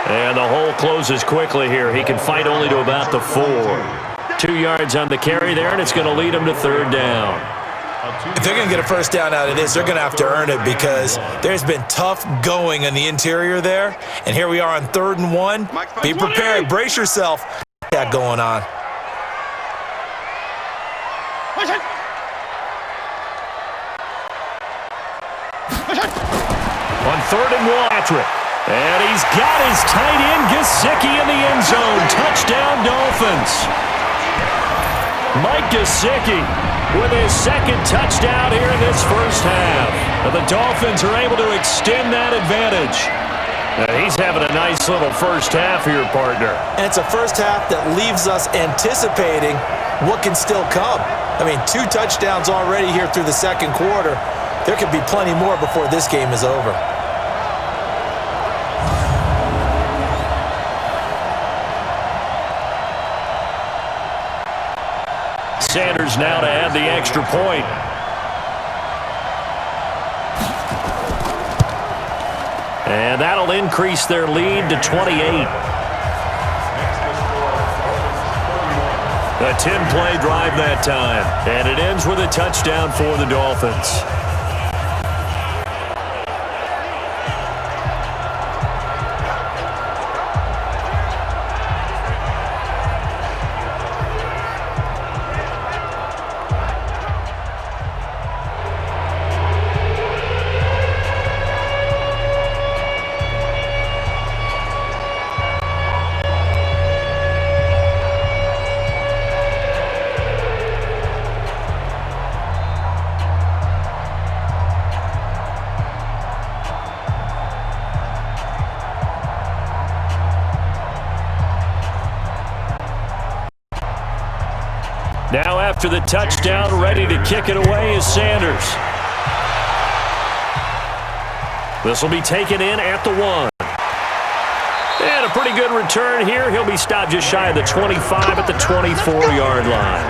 And the hole closes quickly here. He can fight only to about the 4. 2 yards on the carry there, and it's going to lead him to 3rd down. If they're going to get a first down out of this, they're going to have to earn it because there's been tough going in the interior there. And here we are on 3rd and 1. Be prepared. Brace yourself. That going on. On 3rd and 1, Patrick. And he's got his tight end, Gesicki, in the end zone. Touchdown, Dolphins. Mike Gesicki with his 2nd touchdown here in this first half. And the Dolphins are able to extend that advantage. He's having a nice little first half here, partner. And it's a first half that leaves us anticipating what can still come. I mean, 2 touchdowns already here through the 2nd quarter. There could be plenty more before this game is over. Sanders now to add the extra point. And that'll increase their lead to 28. A 10-play drive that time. And it ends with a touchdown for the Dolphins. Now after the touchdown, ready to kick it away is Sanders. This will be taken in at the 1. And a pretty good return here. He'll be stopped just shy of the 25 at the 24-yard line.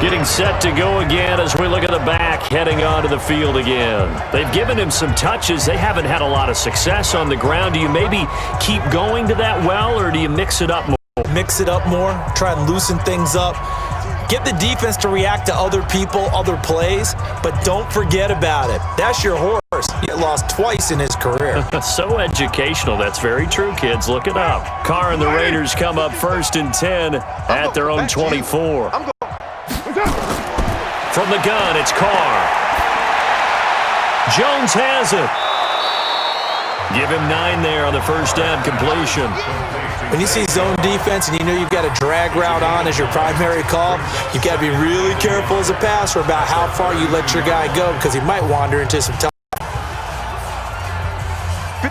Getting set to go again as we look at the back, heading onto the field again. They've given him some touches. They haven't had a lot of success on the ground. Do you maybe keep going to that well, or do you mix it up more? Mix it up more, try and loosen things up. Get the defense to react to other people, other plays, but don't forget about it. That's your horse. He lost twice in his career. So educational. That's very true, kids. Look it up. Carr and the Raiders come up 1st and 10 at their own 24. From the gun, it's Carr. Jones has it. Give him 9 there on the first down completion. When you see zone defense and you know you've got a drag route on as your primary call, you've got to be really careful as a passer about how far you let your guy go because he might wander into some time.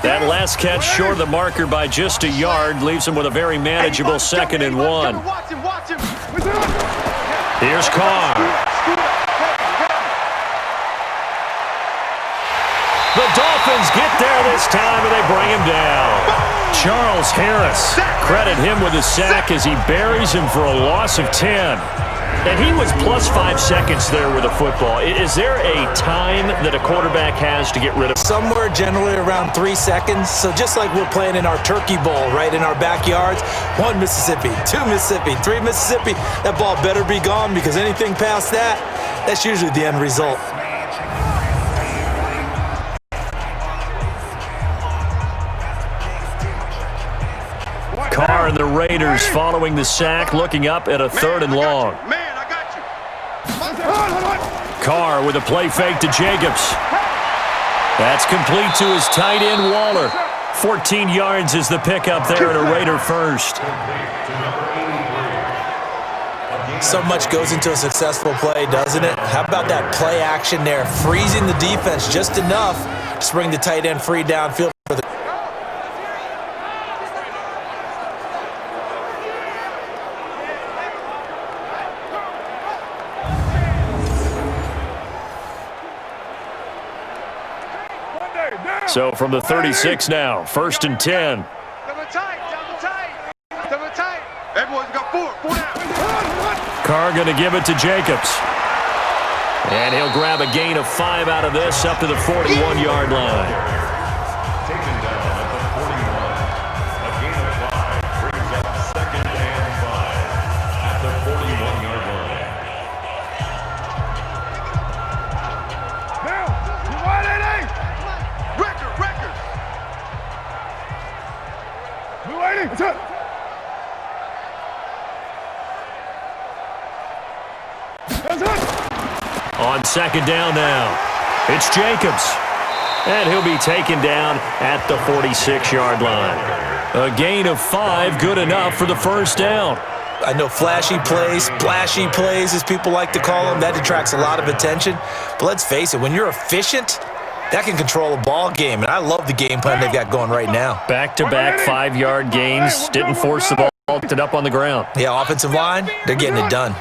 That last catch short of the marker by just a yard leaves him with a very manageable 2nd and 1. Here's Carr. The Dolphins get there this time, and they bring him down. Charles Harris, credit him with a sack as he buries him for a loss of 10. And he was plus 5 seconds there with a football. Is there a time that a quarterback has to get rid of? Somewhere generally around 3 seconds. So just like we're playing in our turkey bowl, right, in our backyards, 1 Mississippi, 2 Mississippi, 3 Mississippi, that ball better be gone because anything past that, that's usually the end result. Carr and the Raiders following the sack, looking up at a 3rd and long. Man, I got you. Carr with a play fake to Jacobs. That's complete to his tight end, Waller. 14 yards is the pickup there at a Raider first. So much goes into a successful play, doesn't it? How about that play action there, freezing the defense just enough to bring the tight end free downfield for the. So from the 36 now, 1st and 10. Double tight. Everyone's got 4. Carr going to give it to Jacobs. And he'll grab a gain of 5 out of this up to the 41-yard line. Taken down at the 41. A gain of 5 brings up 2nd and 5 at the 41-yard line. Now, you want it, Record. You waiting? What's up? On 2nd down now, it's Jacobs. And he'll be taken down at the 46-yard line. A gain of 5, good enough for the first down. I know flashy plays, splashy plays, as people like to call them, that attracts a lot of attention. But let's face it, when you're efficient, that can control a ball game. And I love the game plan they've got going right now. Back-to-back 5-yard gains. Didn't force the ball, it up on the ground. Yeah, offensive line, they're getting it done.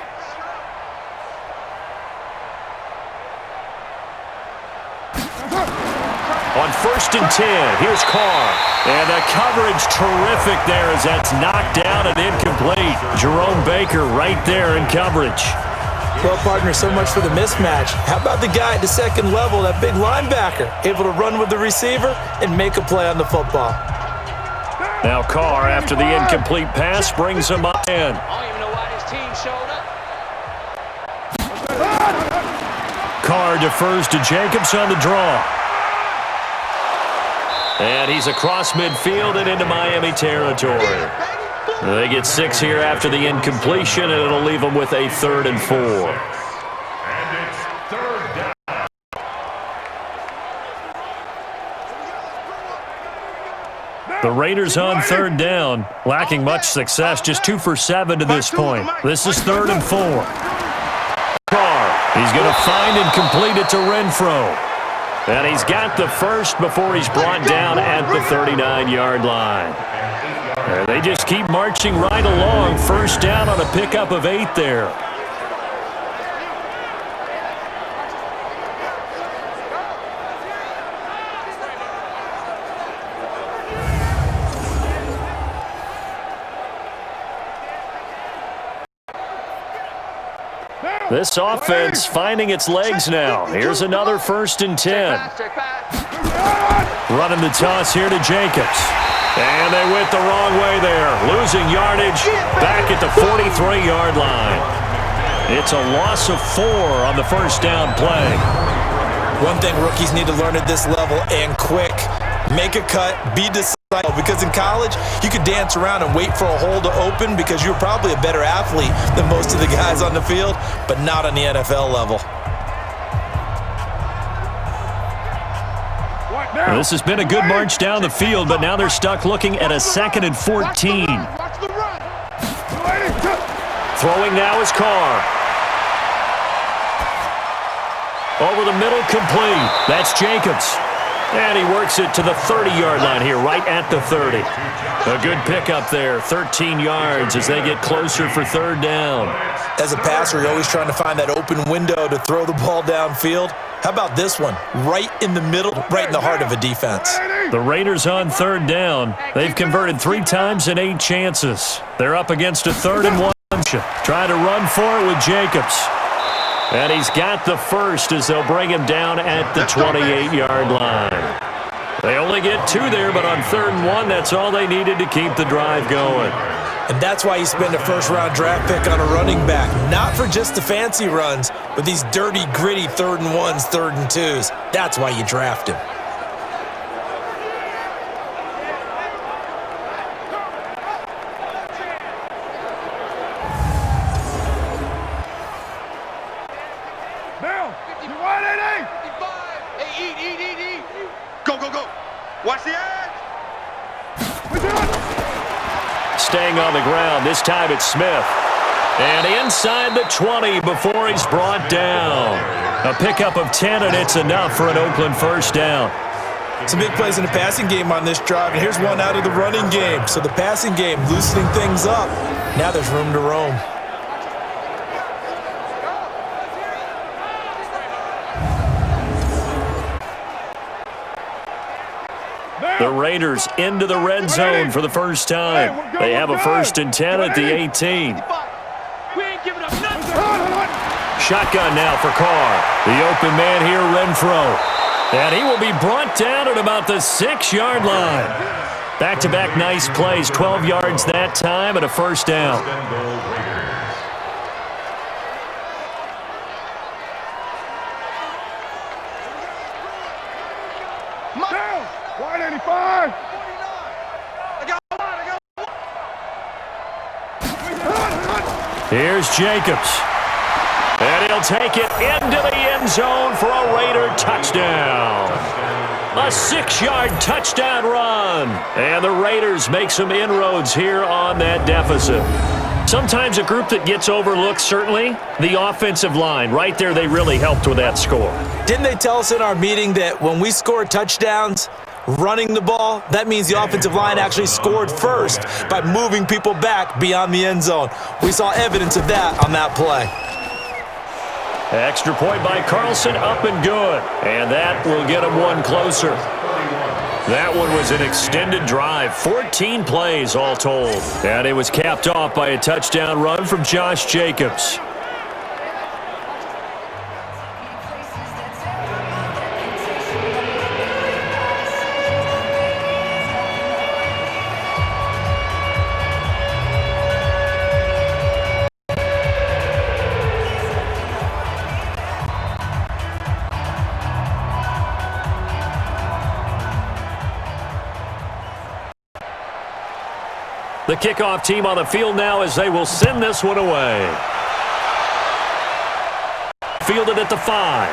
On 1st and 10, here's Carr. And the coverage terrific there as that's knocked down and incomplete. Jerome Baker right there in coverage. Well, partner, so much for the mismatch. How about the guy at the second level, that big linebacker, able to run with the receiver and make a play on the football? Now Carr, after the incomplete pass, brings him up in. I don't even know why this team showed up. Carr defers to Jacobs on the draw. And he's across midfield and into Miami territory. They get 6 here after the incompletion, and it'll leave them with a 3rd and 4. And it's 3rd down. The Raiders on 3rd down, lacking much success, just 2 for 7 to this point. This is 3rd and 4. Carr, he's going to find and complete it to Renfro. And he's got the first before he's brought down at the 39-yard line. And they just keep marching right along. First down on a pickup of 8 there. This offense finding its legs now. Here's another 1st and 10. Running the toss here to Jacobs. And they went the wrong way there. Losing yardage back at the 43-yard line. It's a loss of 4 on the first down play. One thing rookies need to learn at this level, and quick, make a cut, be decisive. Because in college, you could dance around and wait for a hole to open because you're probably a better athlete than most of the guys on the field, but not on the NFL level. This has been a good march down the field, but now they're stuck looking at a 2nd and 14. Throwing now is Carr. Over the middle, complete. That's Jacobs. And he works it to the 30-yard line here, right at the 30. A good pickup there, 13 yards as they get closer for 3rd down. As a passer, you're always trying to find that open window to throw the ball downfield. How about this one? Right in the middle, right in the heart of a defense. The Raiders on 3rd down. They've converted 3 times in 8 chances. They're up against a 3rd and 1. Trying to run for it with Jacobs. And he's got the first as they'll bring him down at the 28-yard line. They only get 2 there, but on 3rd and 1, that's all they needed to keep the drive going. And that's why you spend a first-round draft pick on a running back. Not for just the fancy runs, but these dirty, gritty 3rd and 1s, 3rd and 2s. That's why you draft him. Watch the edge. Staying on the ground, this time it's Smith. And inside the 20 before he's brought down. A pickup of 10, and it's enough for an Oakland first down. Some big plays in the passing game on this drive, and here's one out of the running game. So the passing game loosening things up. Now there's room to roam. The Raiders into the red zone for the first time. They have a 1st and 10 at the 18. We ain't giving up nothing. shotgun now for Carr. The open man here, Renfro. And he will be brought down at about the 6-yard line. Back-to-back nice plays, 12 yards that time and a first down. Down. 185. Here's Jacobs. And he'll take it into the end zone for a Raider touchdown. A 6-yard touchdown run. And the Raiders make some inroads here on that deficit. Sometimes a group that gets overlooked, certainly, the offensive line. Right there, they really helped with that score. Didn't they tell us in our meeting that when we score touchdowns, running the ball, that means the offensive line actually scored first by moving people back beyond the end zone? We saw evidence of that on that play. Extra point by Carlson, up and good. And that will get him one closer. That one was an extended drive, 14 plays all told. And it was capped off by a touchdown run from Josh Jacobs. The kickoff team on the field now as they will send this one away. Fielded at the 5.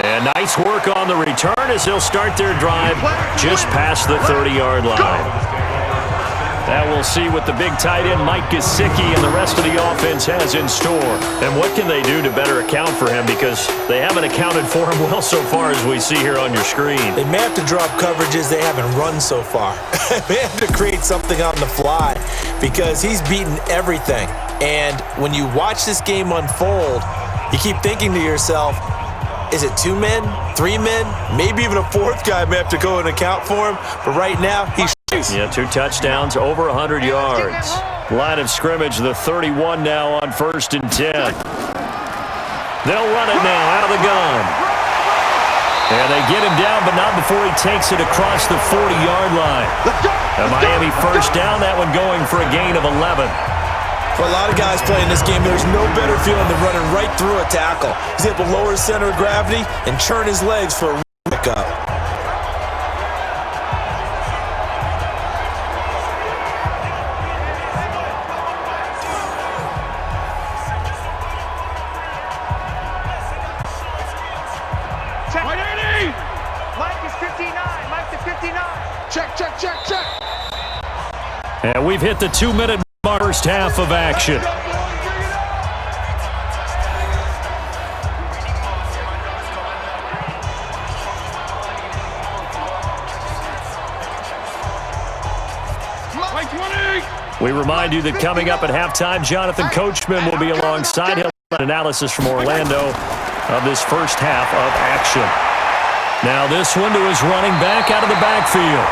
And nice work on the return as they'll start their drive just past the 30-yard line. That we'll see what the big tight end Mike Gesicki and the rest of the offense has in store. And what can they do to better account for him, because they haven't accounted for him well so far as we see here on your screen. They may have to drop coverages they haven't run so far. They have to create something on the fly because he's beaten everything. And when you watch this game unfold, you keep thinking to yourself, is it 2 men, 3 men, maybe even a 4th guy may have to go and account for him. But right now, he's... Yeah, 2 touchdowns, over 100 yards. Line of scrimmage, the 31 now on 1st and 10. They'll run it now out of the gun. And they get him down, but not before he takes it across the 40-yard line. A Miami first down, that one going for a gain of 11. For a lot of guys playing this game, there's no better feeling than running right through a tackle. He's able to lower his center of gravity and churn his legs for a pickup. And we've hit the 2-minute first half of action. We remind you that coming up at halftime, Jonathan Coachman will be alongside him. Analysis from Orlando of this first half of action. Now this one to his running back out of the backfield.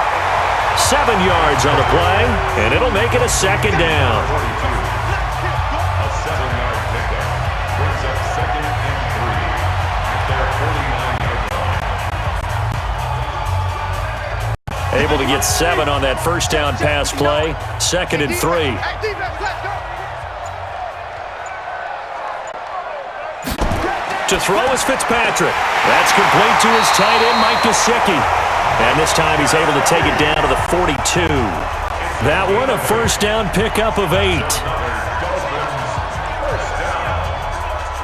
7 yards on the play, and it'll make it a 2nd down. A 7-yard pickup brings up 2nd and 3 at their 49-yard line. Able to get 7 on that first down pass play. 2nd and 3. To throw is Fitzpatrick. That's complete to his tight end, Mike Gesicki. And this time he's able to take it down to the 42. That one a first down pickup of 8. Dolphins first down.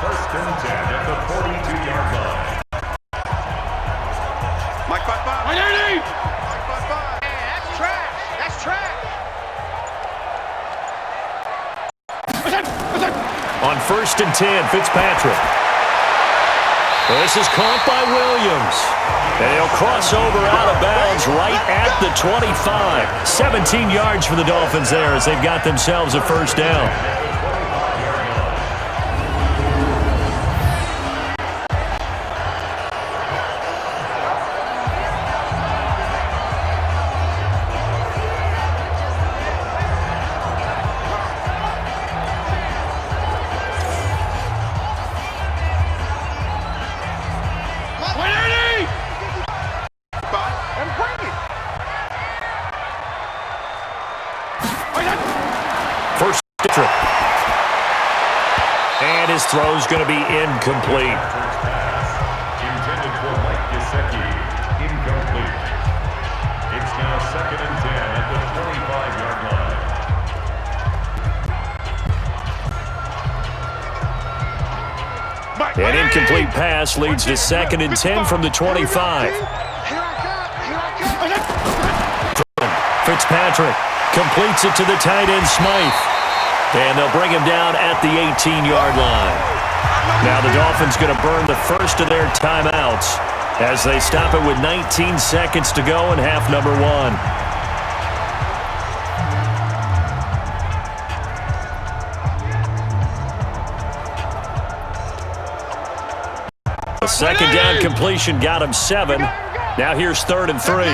1st and 10 at the 42-yard line. Mike 5-5. 180. Mike 5-5. Hey, that's trash. That's trash. On 1st and 10, Fitzpatrick. This is caught by Williams. And he'll cross over out of bounds right at the 25. 17 yards for the Dolphins there as they've got themselves a first down. is going to be incomplete. Intended for Mike Gesicki. Incomplete. It's now 2nd and 10 at the 25-yard line. An incomplete pass leads to 2nd and 10 from the 25. Fitzpatrick completes it to the tight end Smythe. And they'll bring him down at the 18-yard line. Now the Dolphins going to burn the first of their timeouts as they stop it with 19 seconds to go in half number 1. A second down completion got him 7. Now here's 3rd and 3.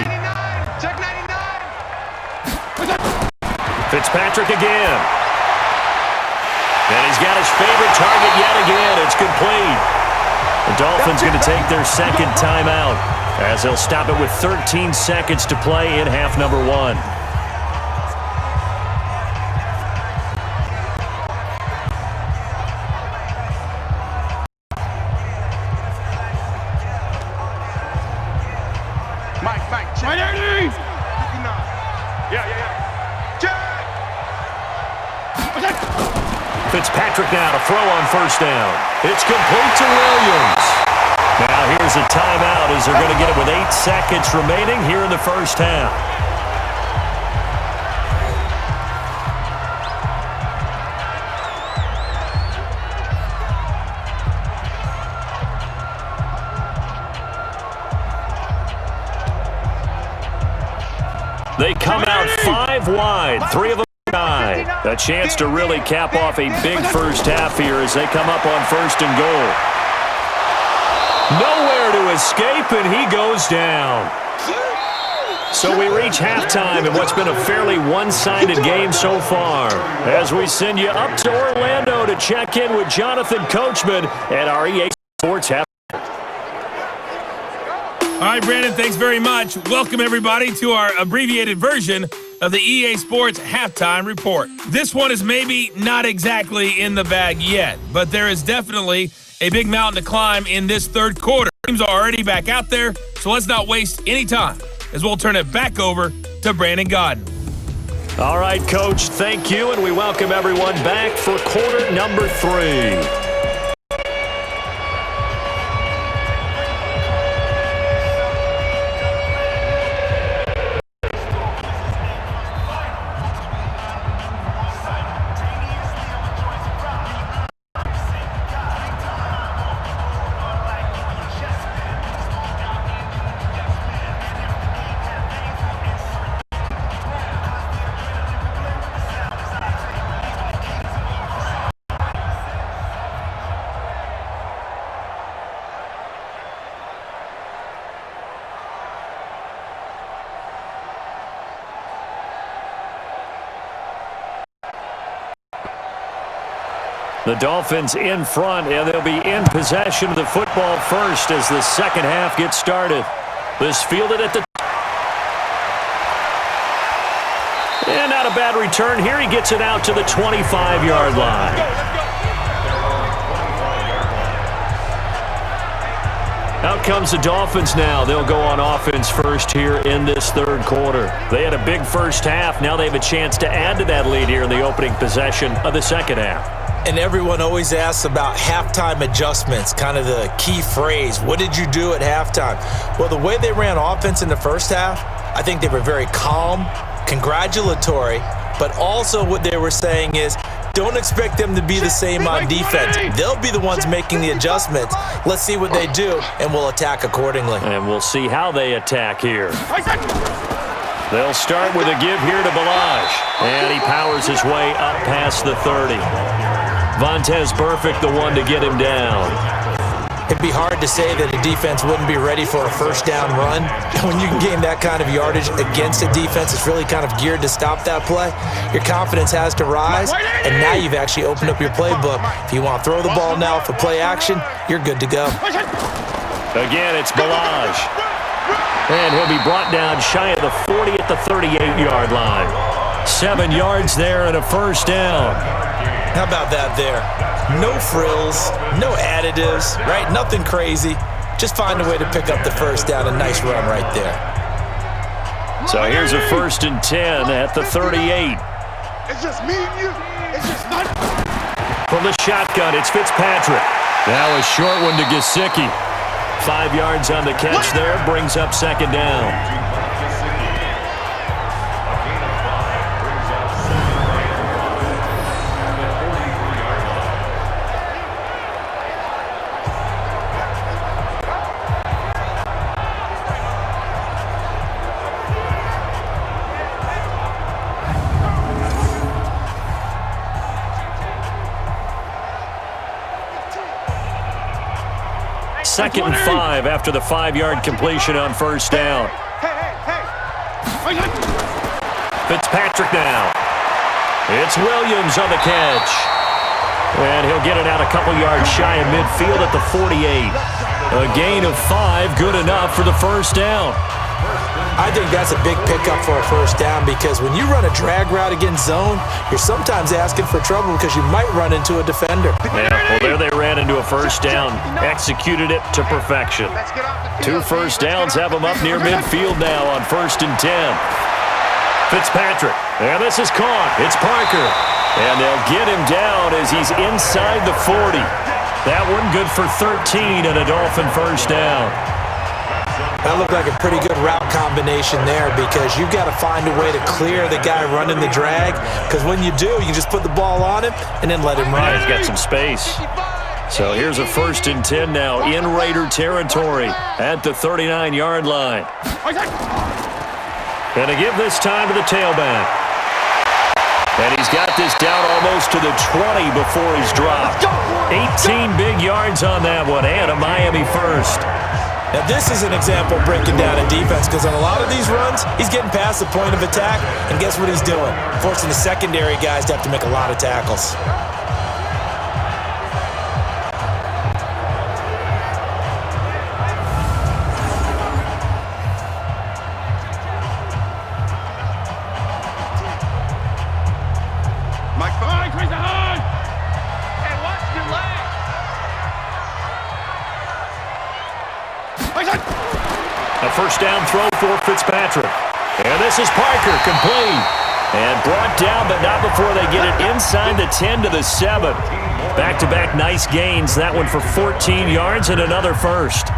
Fitzpatrick again. And he's got his favorite target yet again. It's complete. The Dolphins going to take their second timeout as they'll stop it with 13 seconds to play in half number 1. Fitzpatrick now to throw on first down. It's complete to Williams. Now here's a timeout as they're going to get it with 8 seconds remaining here in the first half. They come out 5 wide, 3 of them. A chance to really cap off a big first half here as they come up on 1st and goal. Nowhere to escape, and he goes down. So we reach halftime in what's been a fairly one-sided game so far as we send you up to Orlando to check in with Jonathan Coachman at our EA Sports half. All right, Brandon, thanks very much. Welcome, everybody, to our abbreviated version of the EA Sports Halftime Report. This one is maybe not exactly in the bag yet, but there is definitely a big mountain to climb in this third quarter. Teams are already back out there, so let's not waste any time as we'll turn it back over to Brandon Godden. All right, Coach, thank you, and we welcome everyone back for quarter number 3. The Dolphins in front, and they'll be in possession of the football first as the second half gets started. This fielded at the... And not a bad return here. He gets it out to the 25-yard line. Out comes the Dolphins now. They'll go on offense first here in this third quarter. They had a big first half. Now they have a chance to add to that lead here in the opening possession of the second half. And everyone always asks about halftime adjustments, kind of the key phrase. What did you do at halftime? Well, the way they ran offense in the first half, I think they were very calm, congratulatory, but also what they were saying is, don't expect them to be the same on defense. They'll be the ones making the adjustments. Let's see what they do, and we'll attack accordingly. And we'll see how they attack here. They'll start with a give here to Balaj, and he powers his way up past the 30. Vontez Burfict, the one to get him down. It'd be hard to say that a defense wouldn't be ready for a first down run. When you can gain that kind of yardage against a defense, it's really kind of geared to stop that play. Your confidence has to rise, and now you've actually opened up your playbook. If you want to throw the ball now for play action, you're good to go. Again, it's Balaj. And he'll be brought down shy of the 40 at the 38-yard line. 7 yards there and a first down. How about that there? No frills, no additives, right? Nothing crazy. Just find a way to pick up the first down. A nice run right there. So here's a 1st and 10 at the 38. It's just me and you. It's just not. From the shotgun, it's Fitzpatrick. Now a short one to Gesicki. 5 yards on the catch there, brings up 2nd down. Second and 5 after the 5-yard completion on 1st down. Fitzpatrick now. It's Williams on the catch. And he'll get it out a couple yards shy of midfield at the 48. A gain of 5, good enough for the 1st down. I think that's a big pickup for a 1st down because when you run a drag route against zone, you're sometimes asking for trouble because you might run into a defender. Yeah, well, there they ran into a 1st down. Executed it to perfection. 2 1st downs have them up near midfield now on 1st and 10. Fitzpatrick. And this is caught. It's Parker. And they'll get him down as he's inside the 40. That one good for 13 and a Dolphin 1st down. That looked like a pretty good route combination there because you've got to find a way to clear the guy running the drag because when you do, you just put the ball on him and then let him run. He's got some space. So here's a 1st and 10 now in Raider territory at the 39-yard line. And to give this time to the tailback. And he's got this down almost to the 20 before he's dropped. 18 big yards on that one and a Miami 1st. Now, this is an example of breaking down a defense because on a lot of these runs, he's getting past the point of attack, and guess what he's doing? Forcing the secondary guys to have to make a lot of tackles. A 1st down throw for Fitzpatrick. And this is Parker, complete. And brought down, but not before they get it inside the 10 to the 7. Back-to-back nice gains. That one for 14 yards and another 1st.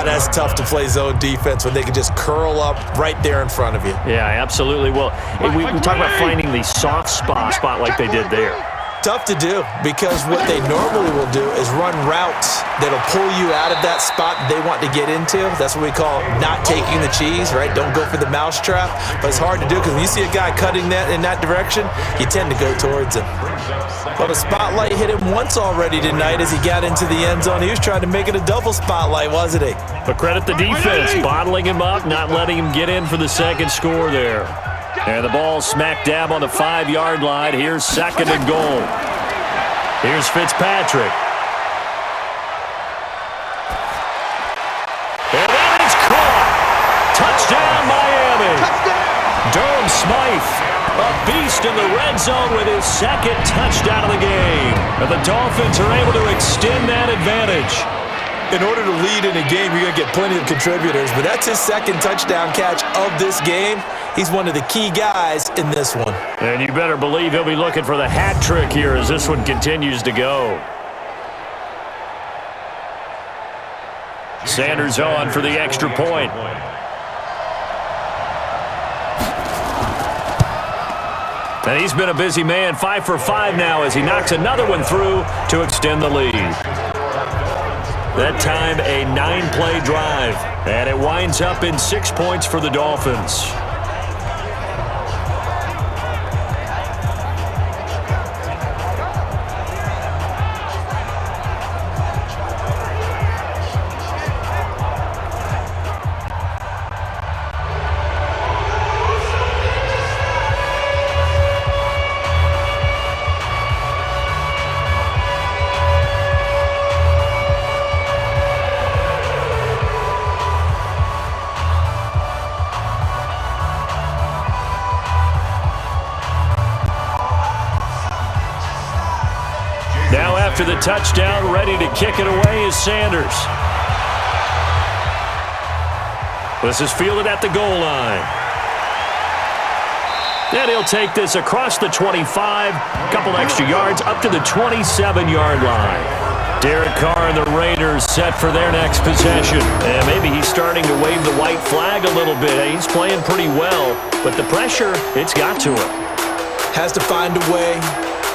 That's tough to play zone defense when they can just curl up right there in front of you. Yeah, absolutely. Well, we talk about finding the soft spot like they did there. Tough to do because what they normally will do is run routes that'll pull you out of that spot they want to get into. That's what we call not taking the cheese, right? Don't go for the mousetrap. But it's hard to do because when you see a guy cutting that in that direction, you tend to go towards him. Well, the spotlight hit him once already tonight as he got into the end zone. He was trying to make it a double spotlight, wasn't he? But credit the defense, bottling him up, not letting him get in for the 2nd score there. And the ball smack dab on the 5-yard line. Here's 2nd and goal. Here's Fitzpatrick. And that is caught. Touchdown, Miami. Durham Smythe, a beast in the red zone with his 2nd touchdown of the game. And the Dolphins are able to extend that advantage. In order to lead in a game, you're going to get plenty of contributors, but that's his 2nd touchdown catch of this game. He's one of the key guys in this one. And you better believe he'll be looking for the hat trick here as this one continues to go. Sanders on for the extra point. And he's been a busy man, 5 for 5 now as he knocks another one through to extend the lead. That time a 9-play drive, and it winds up in 6 points for the Dolphins. touchdown. Ready to kick it away is Sanders. This is fielded at the goal line. And he'll take this across the 25, a couple extra yards, up to the 27-yard line. Derek Carr and the Raiders set for their next possession. And maybe he's starting to wave the white flag a little bit. He's playing pretty well, but the pressure, it's got to him. Has to find a way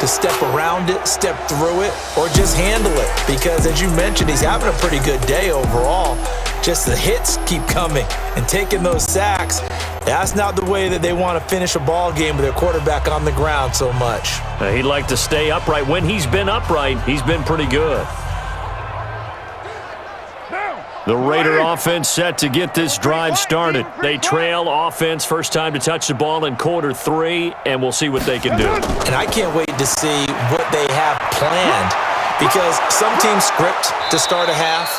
to step around it, step through it, or just handle it. Because as you mentioned, he's having a pretty good day overall. Just the hits keep coming and taking those sacks. That's not the way that they want to finish a ball game with their quarterback on the ground so much. He'd like to stay upright. When he's been upright, he's been pretty good. The Raider offense set to get this drive started. They trail offense first time to touch the ball in quarter 3, and we'll see what they can do. And I can't wait to see what they have planned, because some teams script to start a half.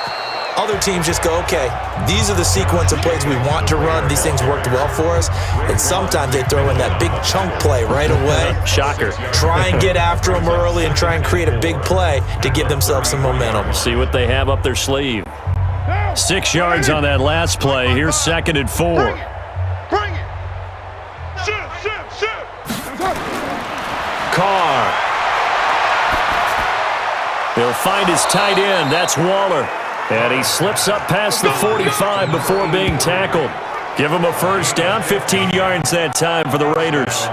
Other teams just go, okay, these are the sequence of plays we want to run. These things worked well for us. And sometimes they throw in that big chunk play right away. Shocker. Try and get after them early and try and create a big play to give themselves some momentum. See what they have up their sleeve. 6 yards on that last play. Here's 2nd and 4. Bring it. Shoot. Carr. He'll find his tight end. That's Waller. And he slips up past the 45 before being tackled. Give him a first down, 15 yards that time for the Raiders.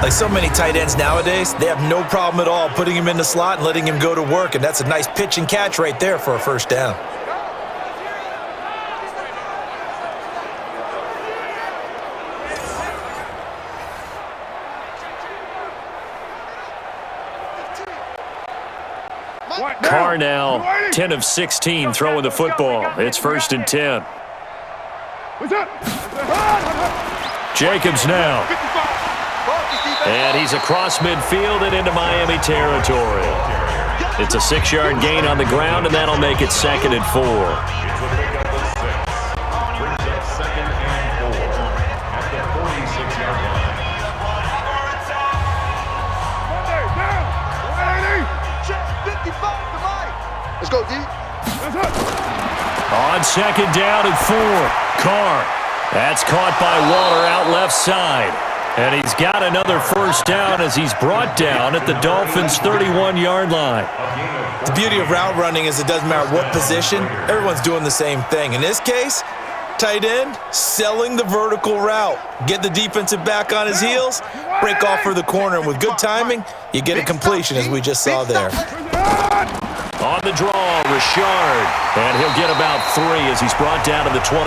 Like so many tight ends nowadays, they have no problem at all putting him in the slot and letting him go to work, and that's a nice pitch and catch right there for a first down. Carr now 10 of 16 throwing the football. It's 1st and 10. Jacobs now. And he's across midfield and into Miami territory. It's a 6-yard gain on the ground, and that'll make it 2nd and 4. Let's go, D. On 2nd down and 4. Carr. That's caught by Waller out left side. And he's got another first down as he's brought down at the Dolphins' 31-yard line. The beauty of route running is it doesn't matter what position, everyone's doing the same thing. In this case, tight end, selling the vertical route. Get the defensive back on his heels, break off for the corner, and with good timing, you get a completion as we just saw there. On the draw, Richard. And he'll get about 3 as he's brought down to the 28.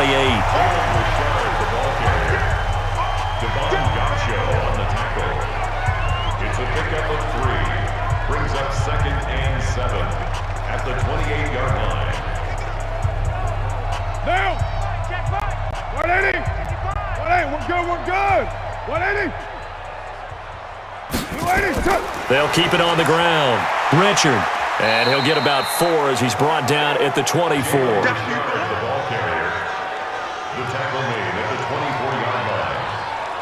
At the 28-yard line. Now! 180! 180, we're good! 180! 280! They'll keep it on the ground. Richard. And he'll get about 4 as he's brought down at the 24. The ball carrier. The tackle made at the 24-yard line.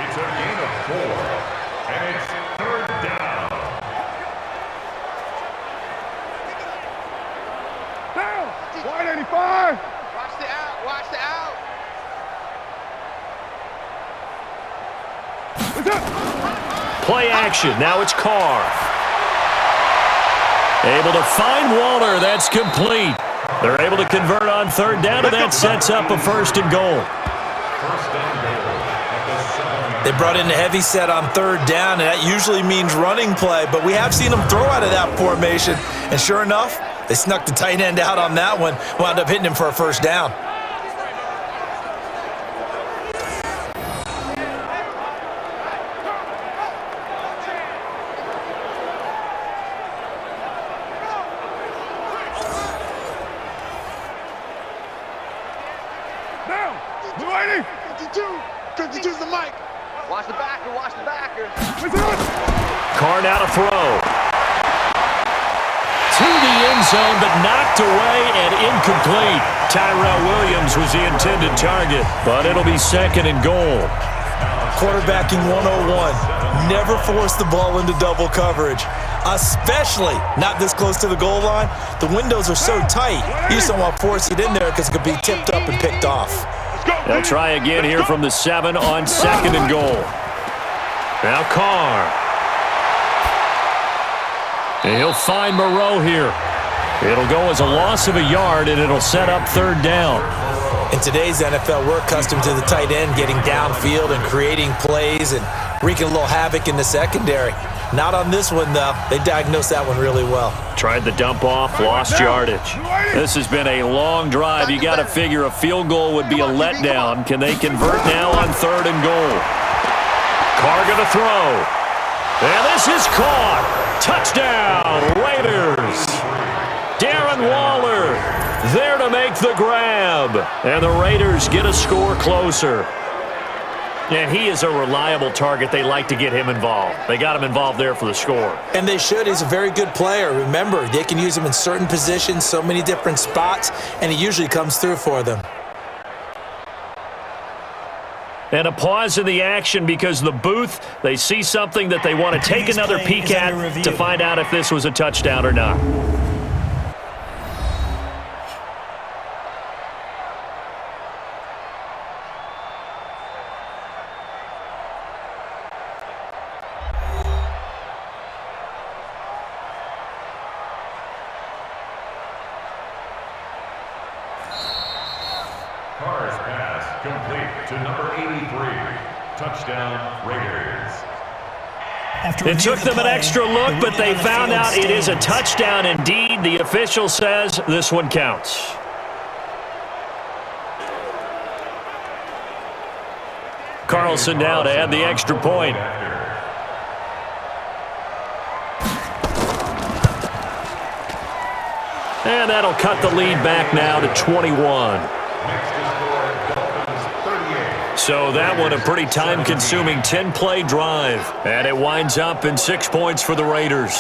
It's a gain of 4. And it's 3rd down. Down! 185! Watch the out. Watch the out. Play action. Now it's Carr. Able to find Waller. That's complete. They're able to convert on 3rd down, and that sets up a 1st and goal. They brought in a heavy set on 3rd down, and that usually means running play, but we have seen them throw out of that formation, and sure enough, they snuck the tight end out on that one, wound up hitting him for a first down. Down! 280! 52's the mic. Watch the backer. Watch the backer. Carr now to throw. To the end zone, but knocked away and incomplete. Tyrell Williams was the intended target, but it'll be 2nd and goal. Quarterbacking 101. Never force the ball into double coverage, especially not this close to the goal line. The windows are so tight, you just don't want to force it in there because it could be tipped up and picked off. They'll try again here from the 7 on 2nd and goal. Now Carr. And he'll find Moreau here. It'll go as a loss of a yard, and it'll set up 3rd down. In today's NFL, we're accustomed to the tight end getting downfield and creating plays and wreaking a little havoc in the secondary. Not on this one, though. They diagnosed that one really well. Tried the dump off, lost yardage. This has been a long drive. You got to figure a field goal would be a letdown. Can they convert now on 3rd and goal? Carr going to throw. And this is caught. Touchdown, Raiders. Darren Waller there to make the grab. And the Raiders get a score closer. And he is a reliable target. They like to get him involved. They got him involved there for the score. And they should. He's a very good player. Remember, they can use him in certain positions, so many different spots, and he usually comes through for them. And a pause in the action because the booth, they see something that they want to take another peek at to find out if this was a touchdown or not. Carr's pass complete to number 83. Touchdown, Raiders. It took them an extra look, but they found out it is a touchdown indeed. The official says this one counts. Carlson now to add the extra point. And that'll cut the lead back now to 21. So that one a pretty time-consuming 10-play drive. And it winds up in 6 points for the Raiders.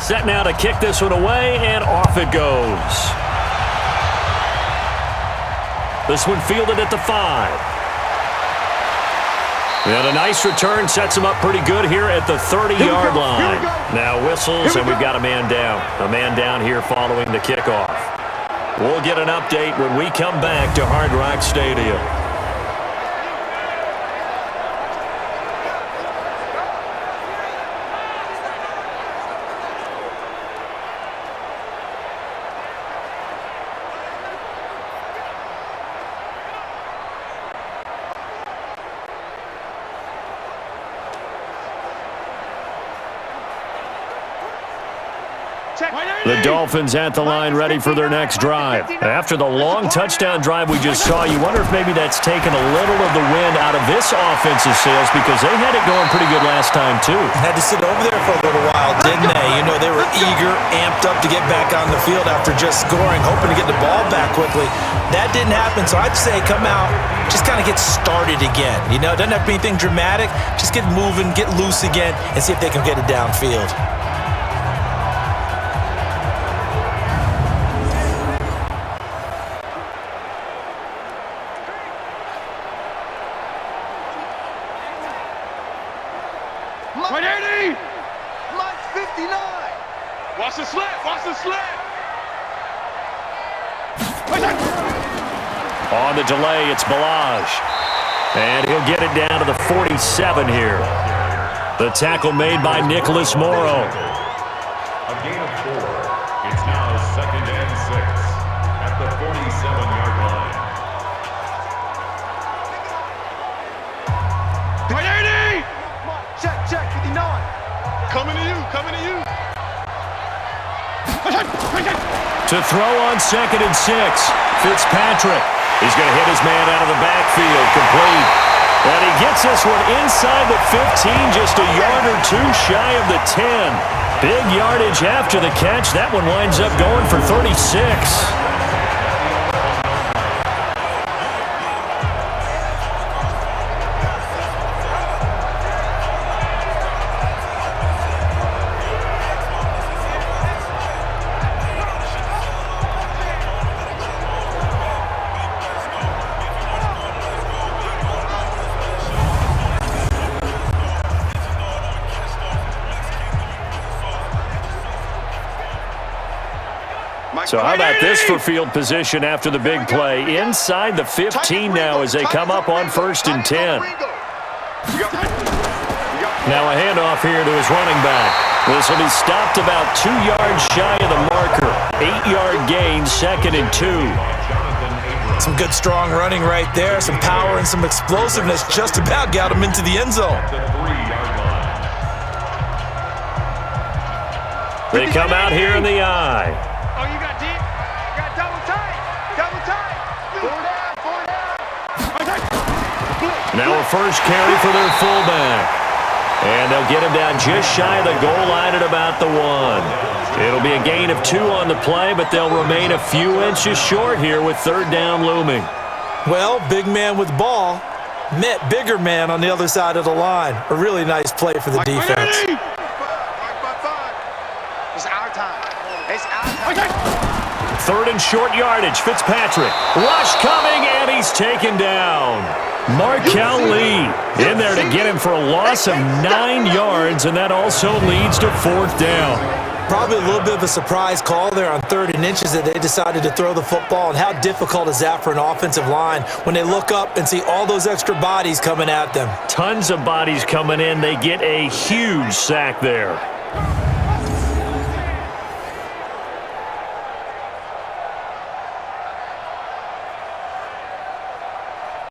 Set now to kick this one away, and off it goes. This one fielded at the 5. And a nice return sets him up pretty good here at the 30-yard line. Now whistles, and we've got a man down. A man down here following the kickoff. We'll get an update when we come back to Hard Rock Stadium. The Dolphins at the line ready for their next drive. After the long touchdown drive we just saw, you wonder if maybe that's taken a little of the wind out of this offensive sails because they had it going pretty good last time too. Had to sit over there for a little while, didn't they? You know, they were eager, amped up to get back on the field after just scoring, hoping to get the ball back quickly. That didn't happen, so I'd say come out, just kind of get started again. You know, it doesn't have to be anything dramatic. Just get moving, get loose again, and see if they can get it downfield. Watch the slant! Watch the slant! On the delay, it's Balaj. And he'll get it down to the 47 here. The tackle made by Nicholas Morrow. A gain of 4. It's now 2nd and 6 at the 47-yard line. Right 80! Check, 59. Coming to you, coming to you. To throw on 2nd and 6. Fitzpatrick. He's going to hit his man out of the backfield. Complete. And he gets this one inside the 15, just a yard or two shy of the 10. Big yardage after the catch. That one winds up going for 36. So how about this for field position after the big play? Inside the 15 now as they come up on 1st and 10. Now a handoff here to his running back. This will be stopped about 2 yards shy of the marker. 8-yard gain, 2nd and 2. Some good strong running right there. Some power and some explosiveness just about got him into the end zone. They come out here in the eye. Oh, you got deep? You got double tight. Double tight. 4 down. Now a first carry for their fullback. And they'll get him down just shy of the goal line at about the 1. It'll be a gain of 2 on the play, but they'll remain a few inches short here with 3rd down looming. Well, big man with ball met bigger man on the other side of the line. A really nice play for the defense. It's our time. It's our time. 3rd and short yardage. Fitzpatrick. Rush coming, and he's taken down. Markel Lee in there to get him for a loss of 9 yards, and that also leads to 4th down. Probably a little bit of a surprise call there on 3rd and inches that they decided to throw the football. And how difficult is that for an offensive line when they look up and see all those extra bodies coming at them? Tons of bodies coming in. They get a huge sack there.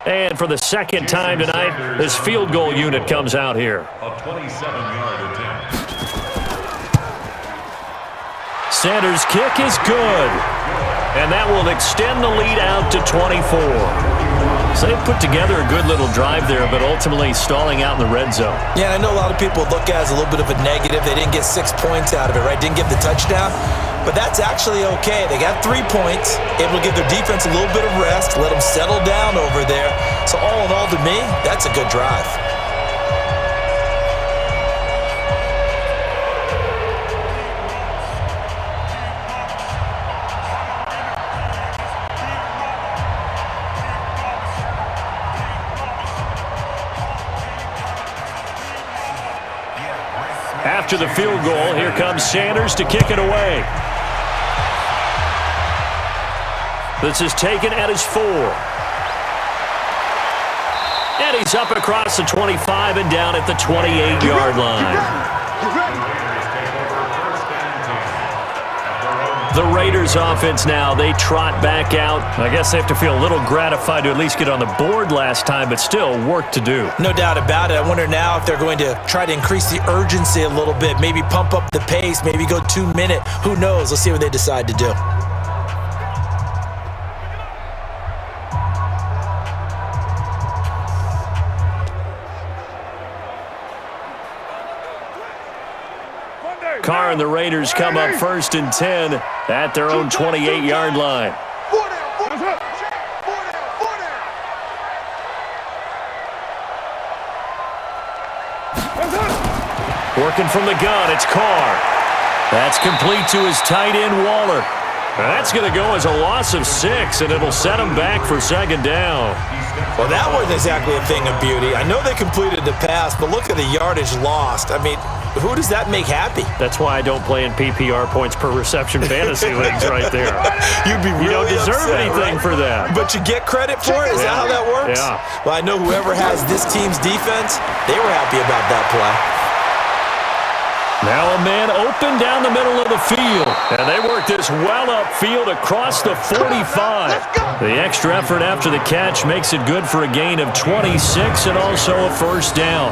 And for the 2nd time tonight, this field goal unit comes out here. A 27-yard attempt. Sanders' kick is good. And that will extend the lead out to 24. So they put together a good little drive there, but ultimately stalling out in the red zone. Yeah, and I know a lot of people look at it as a little bit of a negative. They didn't get 6 points out of it, right? Didn't get the touchdown. But that's actually okay. They got 3 points, able to give their defense a little bit of rest, let them settle down over there. So all in all, to me, that's a good drive. After the field goal, here comes Sanders to kick it away. This is taken at his 4. And he's up and across the 25 and down at the 28-yard line. The Raiders offense now, they trot back out. I guess they have to feel a little gratified to at least get on the board last time, but still work to do. No doubt about it. I wonder now if they're going to try to increase the urgency a little bit, maybe pump up the pace, maybe go 2-minute. Who knows? Let's see what they decide to do. Carr and the Raiders come up 1st and 10 at their own 28-yard line. Working from the gun, it's Carr. That's complete to his tight end, Waller. That's going to go as a loss of 6, and it'll set him back for 2nd down. Well, that wasn't exactly a thing of beauty. I know they completed the pass, but look at the yardage lost. I mean, who does that make happy? That's why I don't play in PPR points per reception fantasy leagues right there. You'd be really You don't deserve upset, anything right? for that. But you get credit for it? Is that how that works? Yeah. Well, I know whoever has this team's defense, they were happy about that play. Now a man open down the middle of the field. And they work this well upfield across the 45. The extra effort after the catch makes it good for a gain of 26 and also a 1st down.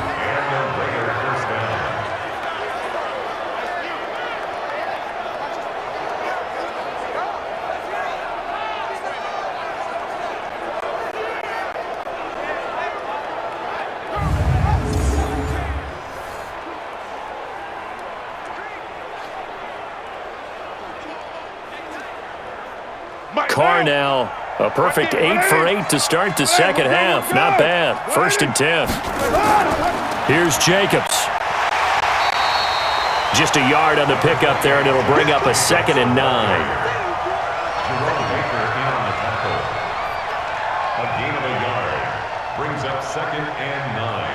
Carr now, a perfect 8 for 8 to start the second half. Not bad. 1st and 10. Here's Jacobs. Just a yard on the pickup there, and it'll bring up a 2nd and 9. A gain of a yard brings up 2nd and 9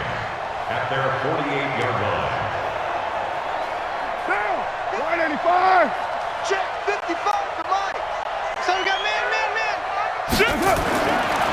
at their 48-yard line. Down. 185. Check 55 to Mike. So we got man.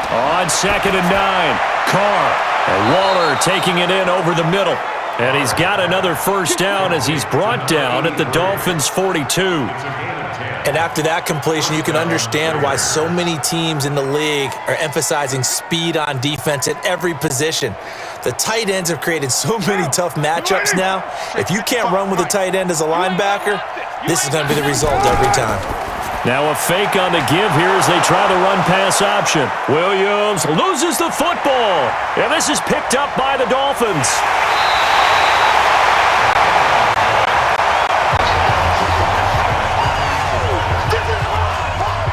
On 2nd and 9, Carr. And Waller taking it in over the middle. And he's got another first down as he's brought down at the Dolphins' 42. And after that completion, you can understand why so many teams in the league are emphasizing speed on defense at every position. The tight ends have created so many tough matchups now. If you can't run with a tight end as a linebacker, this is going to be the result every time. Now a fake on the give here as they try the run-pass option. Williams loses the football. And this is picked up by the Dolphins.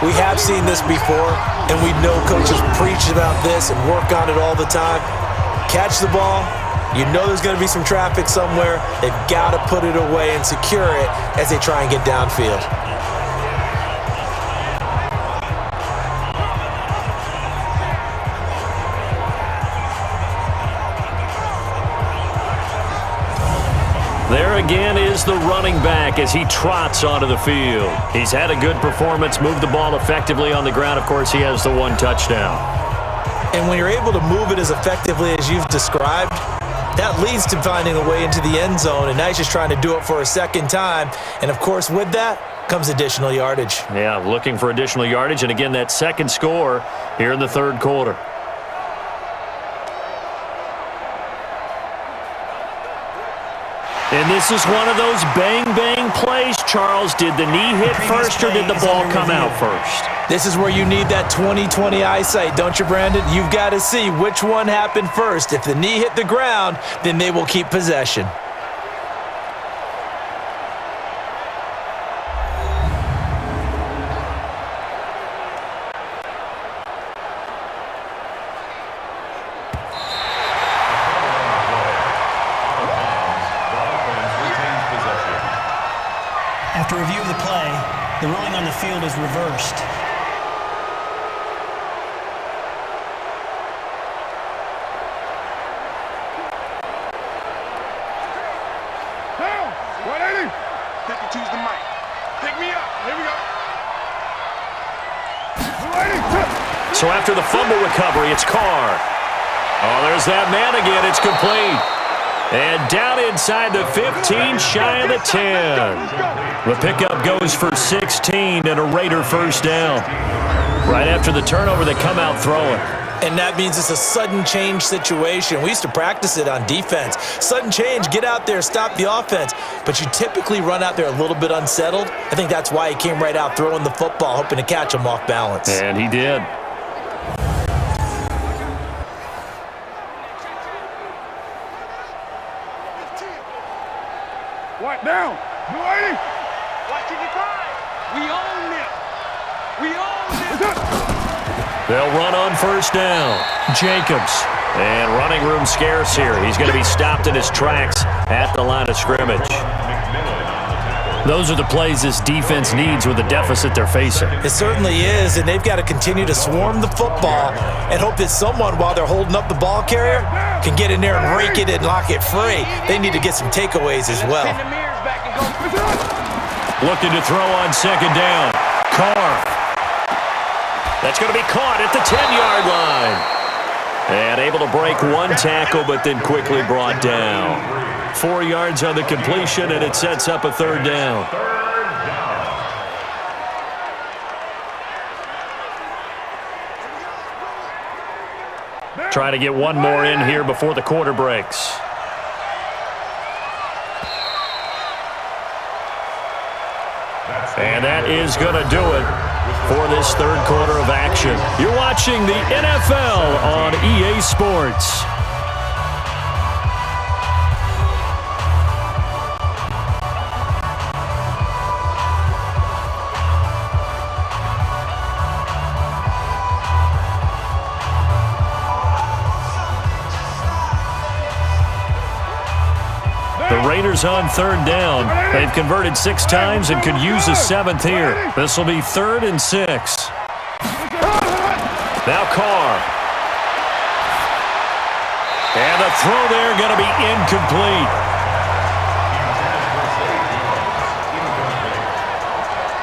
We have seen this before, and we know coaches preach about this and work on it all the time. Catch the ball. You know there's going to be some traffic somewhere. They've got to put it away and secure it as they try and get downfield. There again is the running back as he trots onto the field. He's had a good performance, moved the ball effectively on the ground. Of course, he has the 1 touchdown. And when you're able to move it as effectively as you've described, that leads to finding a way into the end zone, and now he's just trying to do it for a second time. And, of course, with that comes additional yardage. Yeah, looking for additional yardage. And, again, that second score here in the third quarter. And this is one of those bang-bang plays, Charles. Did the knee hit first or did the ball come out first? This is where you need that 20/20 eyesight, don't you, Brandon? You've got to see which one happened first. If the knee hit the ground, then they will keep possession. After review of the play, the ruling on the field is reversed. Down. 180. 52's the mic. Pick me up. Here we go. 180. So after the fumble recovery, it's Carr. Oh, there's that man again. It's complete. And down inside the 15, shy of the 10. The pickup goes for 16 and a Raider first down. Right after the turnover, they come out throwing. And that means it's a sudden change situation. We used to practice it on defense. Sudden change, get out there, stop the offense. But you typically run out there a little bit unsettled. I think that's why he came right out throwing the football, hoping to catch him off balance. And he did. What down? 280. 155. We own them. We own them. They'll run on first down. Jacobs. And running room scarce here. He's going to be stopped in his tracks at the line of scrimmage. Those are the plays this defense needs with the deficit they're facing. It certainly is, and they've got to continue to swarm the football and hope that someone, while they're holding up the ball carrier, can get in there and rake it and lock it free. They need to get some takeaways as well. Send the mirrors back and go. Looking to throw on second down. Carr. That's going to be caught at the 10-yard line. And able to break one tackle, but then quickly brought down. 4 yards on the completion, and it sets up a third down. Try to get one more in here before the quarter breaks. And that is going to do it for this third quarter of action. You're watching the NFL on EA Sports. Raiders on third down. They've converted 6 times and could use a 7th here. This will be 3rd and 6. Now Carr. And the throw there going to be incomplete.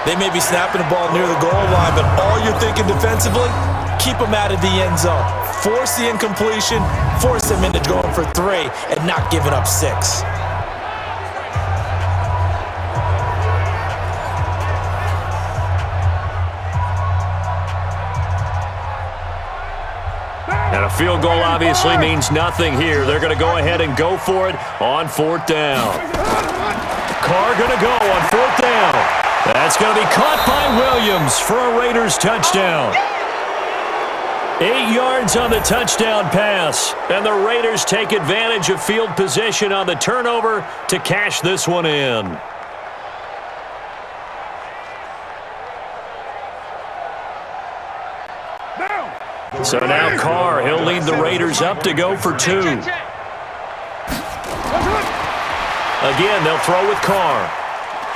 They may be snapping the ball near the goal line, but all you're thinking defensively, keep them out of the end zone. Force the incompletion, force them into going for 3 and not giving up 6. And a field goal obviously means nothing here. They're going to go ahead and go for it on 4th down. Carr going to go on 4th down. That's going to be caught by Williams for a Raiders touchdown. 8 yards on the touchdown pass. And the Raiders take advantage of field position on the turnover to cash this one in. So now Carr, he'll lead the Raiders up to go for 2. Again, they'll throw with Carr.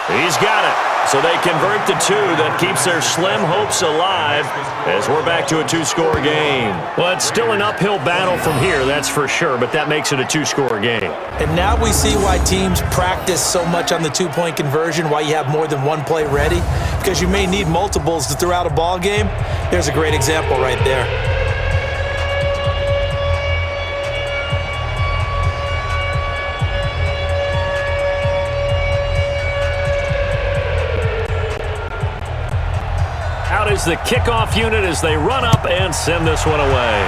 He's got it. So they convert the 2. That keeps their slim hopes alive as we're back to a 2-score game. Well, it's still an uphill battle from here, that's for sure, but that makes it a 2-score game. And now we see why teams practice so much on the 2-point conversion, why you have more than one play ready, because you may need multiples to throw out a ball game. There's a great example right there. Out is the kickoff unit as they run up and send this one away.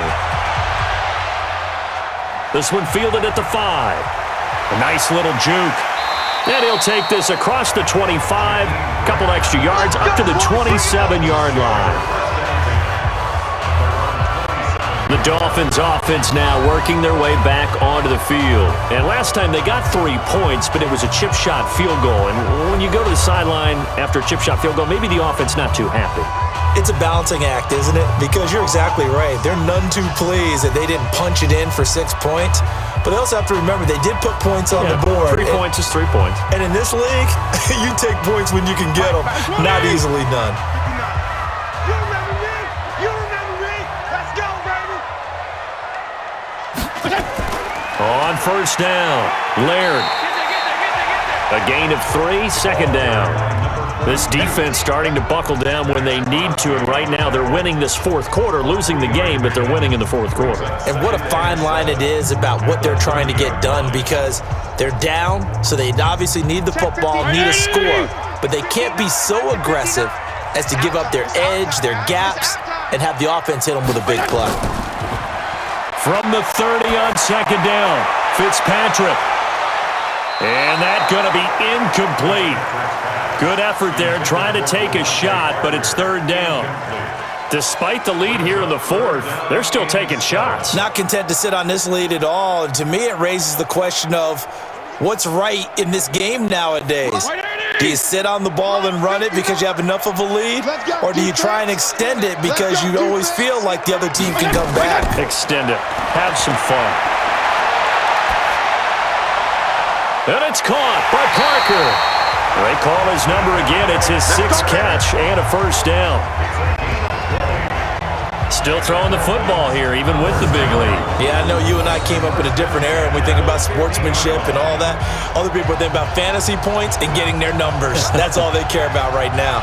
This one fielded at the 5. A nice little juke. And he'll take this across the 25, couple extra yards up to the 27-yard line. The Dolphins offense now working their way back onto the field. And last time they got 3 points, but it was a chip shot field goal. And when you go to the sideline after a chip shot field goal, maybe the offense not too happy. It's a balancing act, isn't it? Because you're exactly right. They're none too pleased that they didn't punch it in for 6 points. But they also have to remember they did put points on the board. 3 points is 3 points. And in this league, you take points when you can get them. Not easily done. On first down, Laird. A gain of 3, second down. This defense starting to buckle down when they need to, and right now they're winning this 4th quarter, losing the game, but they're winning in the 4th quarter. And what a fine line it is about what they're trying to get done, because they're down, so they obviously need the football, need a score, but they can't be so aggressive as to give up their edge, their gaps, and have the offense hit them with a big play. From the 30 on second down, Fitzpatrick. And that's going to be incomplete. Good effort there, trying to take a shot, but it's 3rd down. Despite the lead here in the 4th, they're still taking shots. Not content to sit on this lead at all, and to me it raises the question of what's right in this game nowadays. Do you sit on the ball and run it because you have enough of a lead? Or do you try and extend it because you always feel like the other team can come back? Extend it. Have some fun. And it's caught by Parker. They call his number again. It's his 6th catch and a first down. Still throwing the football here, even with the big lead. Yeah, I know you and I came up in a different era, and we think about sportsmanship and all that. Other people think about fantasy points and getting their numbers. That's all they care about right now.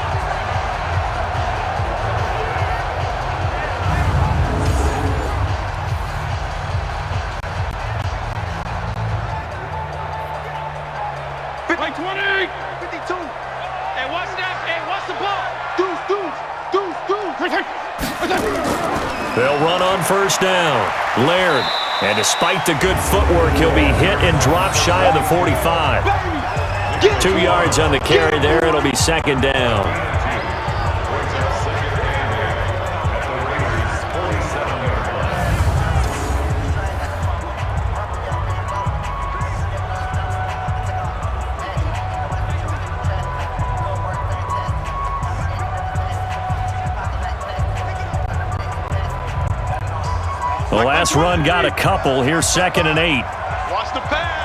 They'll run on first down. Laird. And despite the good footwork, he'll be hit and drop shy of the 45. 2 yards on the carry there. It'll be second down. The last run got a couple. Here's 2nd and 8. Watch the pass.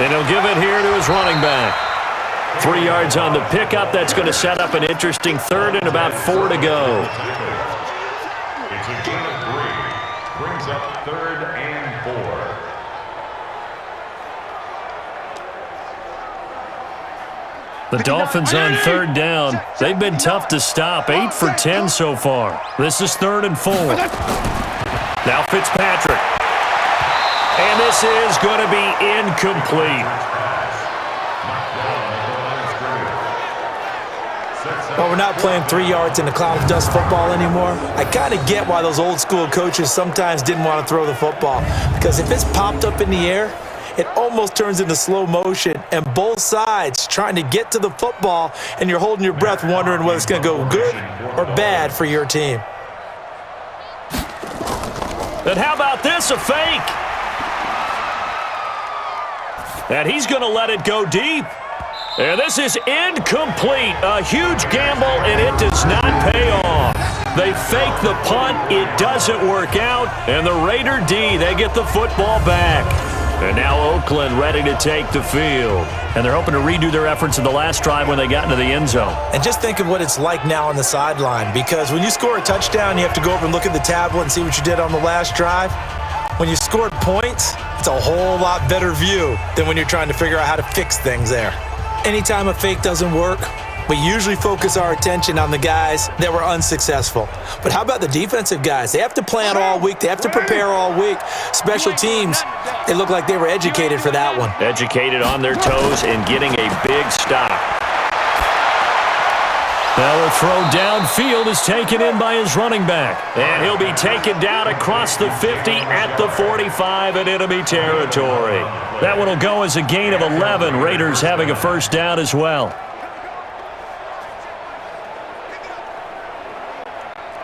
And he'll give it here to his running back. 3 yards on the pickup. That's going to set up an interesting third and about 4 to go. It's a gain of 3. Brings up 3rd and 4. The Dolphins on 3rd down. They've been tough to stop. 8 for 10 so far. This is 3rd and 4. Now Fitzpatrick. And this is going to be incomplete. Well, we're not playing 3 yards in the cloud of dust football anymore. I kind of get why those old school coaches sometimes didn't want to throw the football. Because if it's popped up in the air, it almost turns into slow motion, and both sides trying to get to the football, and you're holding your breath wondering whether it's going to go good or bad for your team. And how about this, a fake? And he's going to let it go deep. And this is incomplete. A huge gamble, and it does not pay off. They fake the punt. It doesn't work out. And the Raider D, they get the football back. And now Oakland ready to take the field. And they're hoping to redo their efforts in the last drive when they got into the end zone. And just think of what it's like now on the sideline, because when you score a touchdown, you have to go over and look at the tablet and see what you did on the last drive. When you scored points, it's a whole lot better view than when you're trying to figure out how to fix things there. Anytime a fake doesn't work, we usually focus our attention on the guys that were unsuccessful. But how about the defensive guys? They have to plan all week. They have to prepare all week. Special teams, they look like they were educated for that one. Educated on their toes and getting a big stop. Now a throw downfield is taken in by his running back. And he'll be taken down across the 50 at the 45 in enemy territory. That one will go as a gain of 11. Raiders having a first down as well.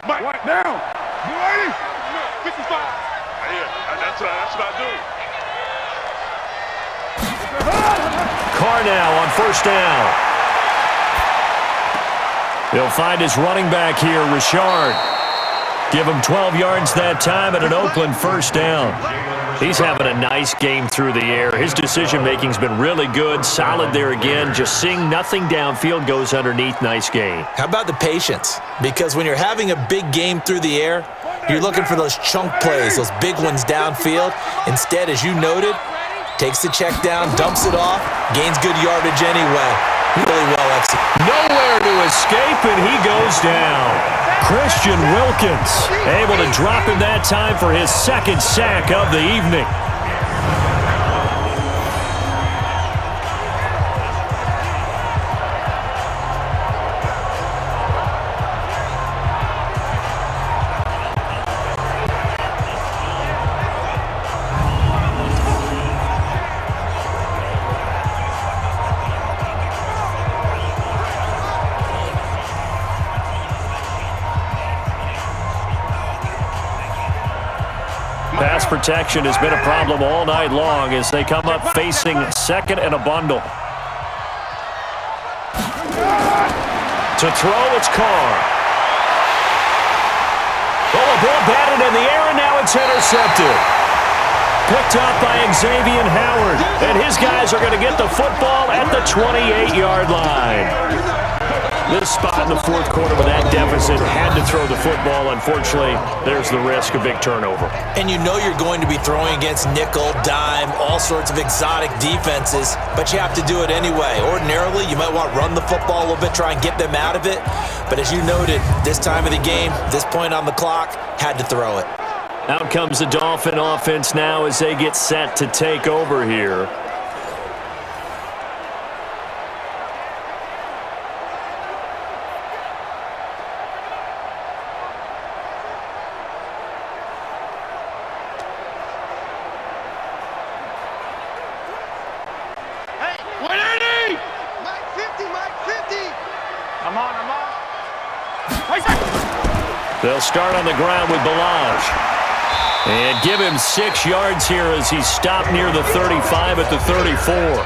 Mike, now. You ready? 55. Yeah, that's what I do. Carr now on first down. He'll find his running back here, Richard. Give him 12 yards that time and an Oakland first down. He's having a nice game through the air. His decision-making's been really good. Solid there again. Just seeing nothing downfield goes underneath. Nice game. How about the patience? Because when you're having a big game through the air, you're looking for those chunk plays, those big ones downfield. Instead, as you noted, takes the check down, dumps it off, gains good yardage anyway. Really well executed. Nowhere to escape, and he goes down. Christian Wilkins able to drop him that time for his second sack of the evening. Pass protection has been a problem all night long as they come up facing second and a bundle. To throw, it's Carr. Oh, a ball batted in the air, and now it's intercepted. Picked up by Xavier Howard, and his guys are going to get the football at the 28-yard line. This spot in the fourth quarter with that deficit, had to throw the football. Unfortunately, there's the risk of big turnover. And you know you're going to be throwing against nickel, dime, all sorts of exotic defenses, but you have to do it anyway. Ordinarily, you might want to run the football a little bit, try and get them out of it. But as you noted, this time of the game, this point on the clock, had to throw it. Out comes the Dolphin offense now as they get set to take over here. They'll start on the ground with Balaj. And give him 6 yards here as he's stopped near the 35 at the 34.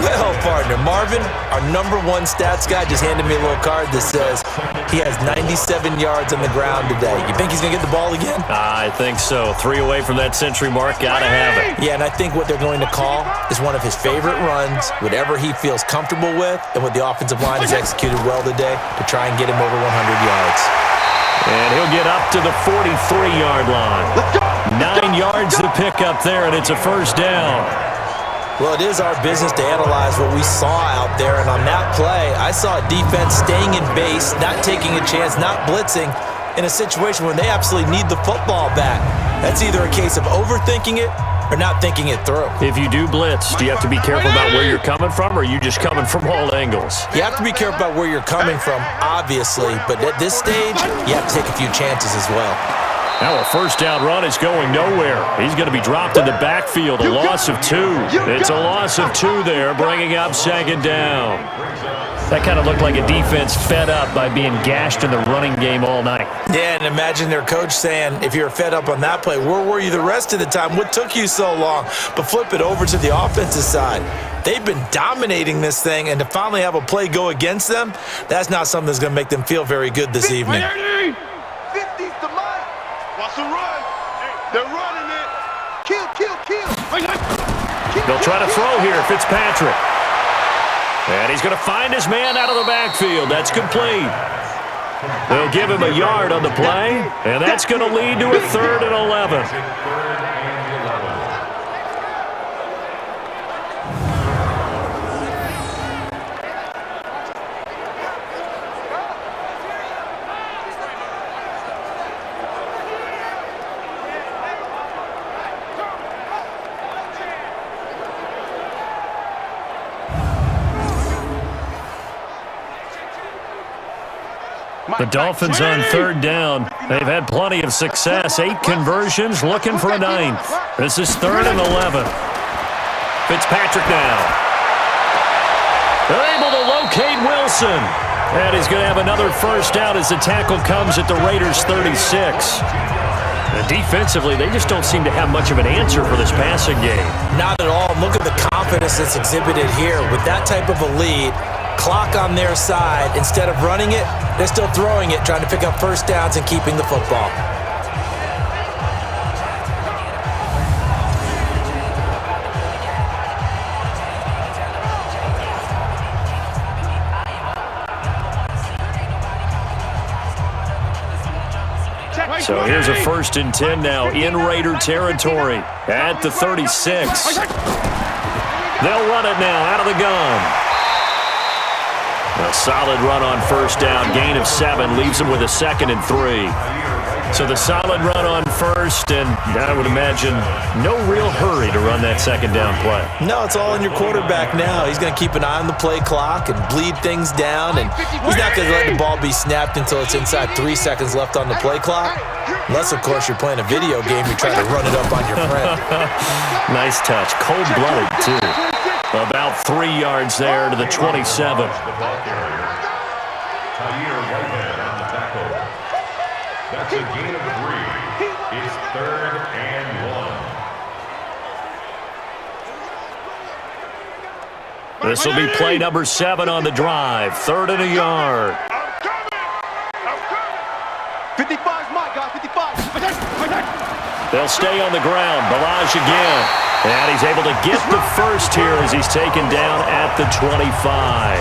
Well, partner, Marvin, our #1 stats guy, just handed me a little card that says he has 97 yards on the ground today. You think he's going to get the ball again? I think so. 3 away from that century mark. Gotta have it. Yeah, and I think what they're going to call is one of his favorite runs, whatever he feels comfortable with, and what the offensive line has executed well today to try and get him over 100 yards. And he'll get up to the 43-yard line. 9 yards to pick up there, and it's a first down. Well, it is our business to analyze what we saw out there, and on that play, I saw a defense staying in base, not taking a chance, not blitzing, in a situation where they absolutely need the football back. That's either a case of overthinking it or not thinking it through. If you do blitz, do you have to be careful about where you're coming from, or are you just coming from all angles? You have to be careful about where you're coming from, obviously, but at this stage, you have to take a few chances as well. Now a first down run is going nowhere. He's going to be dropped in the backfield, a loss of 2. It's a loss of 2 there, bringing up second down. That kind of looked like a defense fed up by being gashed in the running game all night. Yeah, and imagine their coach saying, if you're fed up on that play, where were you the rest of the time? What took you so long? But flip it over to the offensive side. They've been dominating this thing, and to finally have a play go against them, that's not something that's going to make them feel very good this evening. 50's the mark. What's the run? They're running it. Kill. They'll try to throw here, Fitzpatrick. And he's going to find his man out of the backfield. That's complete. They'll give him a yard on the play, and that's going to lead to a 3rd and 11. The Dolphins on 3rd down. They've had plenty of success. 8 conversions, looking for a 9th. This is 3rd and 11. Fitzpatrick now. They're able to locate Wilson. And he's going to have another first down as the tackle comes at the Raiders' 36. And defensively, they just don't seem to have much of an answer for this passing game. Not at all. Look at the confidence that's exhibited here. With that type of a lead, clock on their side, instead of running it, they're still throwing it, trying to pick up first downs and keeping the football. So here's a 1st and 10 now in Raider territory at the 36. They'll run it now out of the gun. A solid run on first down, gain of 7, leaves them with a 2nd and 3. So the solid run on first, and I would imagine no real hurry to run that 2nd down play. No, it's all on your quarterback now. He's going to keep an eye on the play clock and bleed things down, and he's not going to let the ball be snapped until it's inside 3 seconds left on the play clock. Unless, of course, you're playing a video game, you're trying to run it up on your friend. Nice touch. Cold-blooded, too. About 3 yards there to the 27. That's a gain of 3. It's 3rd and 1. This will be play number 7 on the drive. 3rd and a yard. 55's my guy, 55. They'll stay on the ground. Balaj again. And he's able to get the first here as he's taken down at the 25.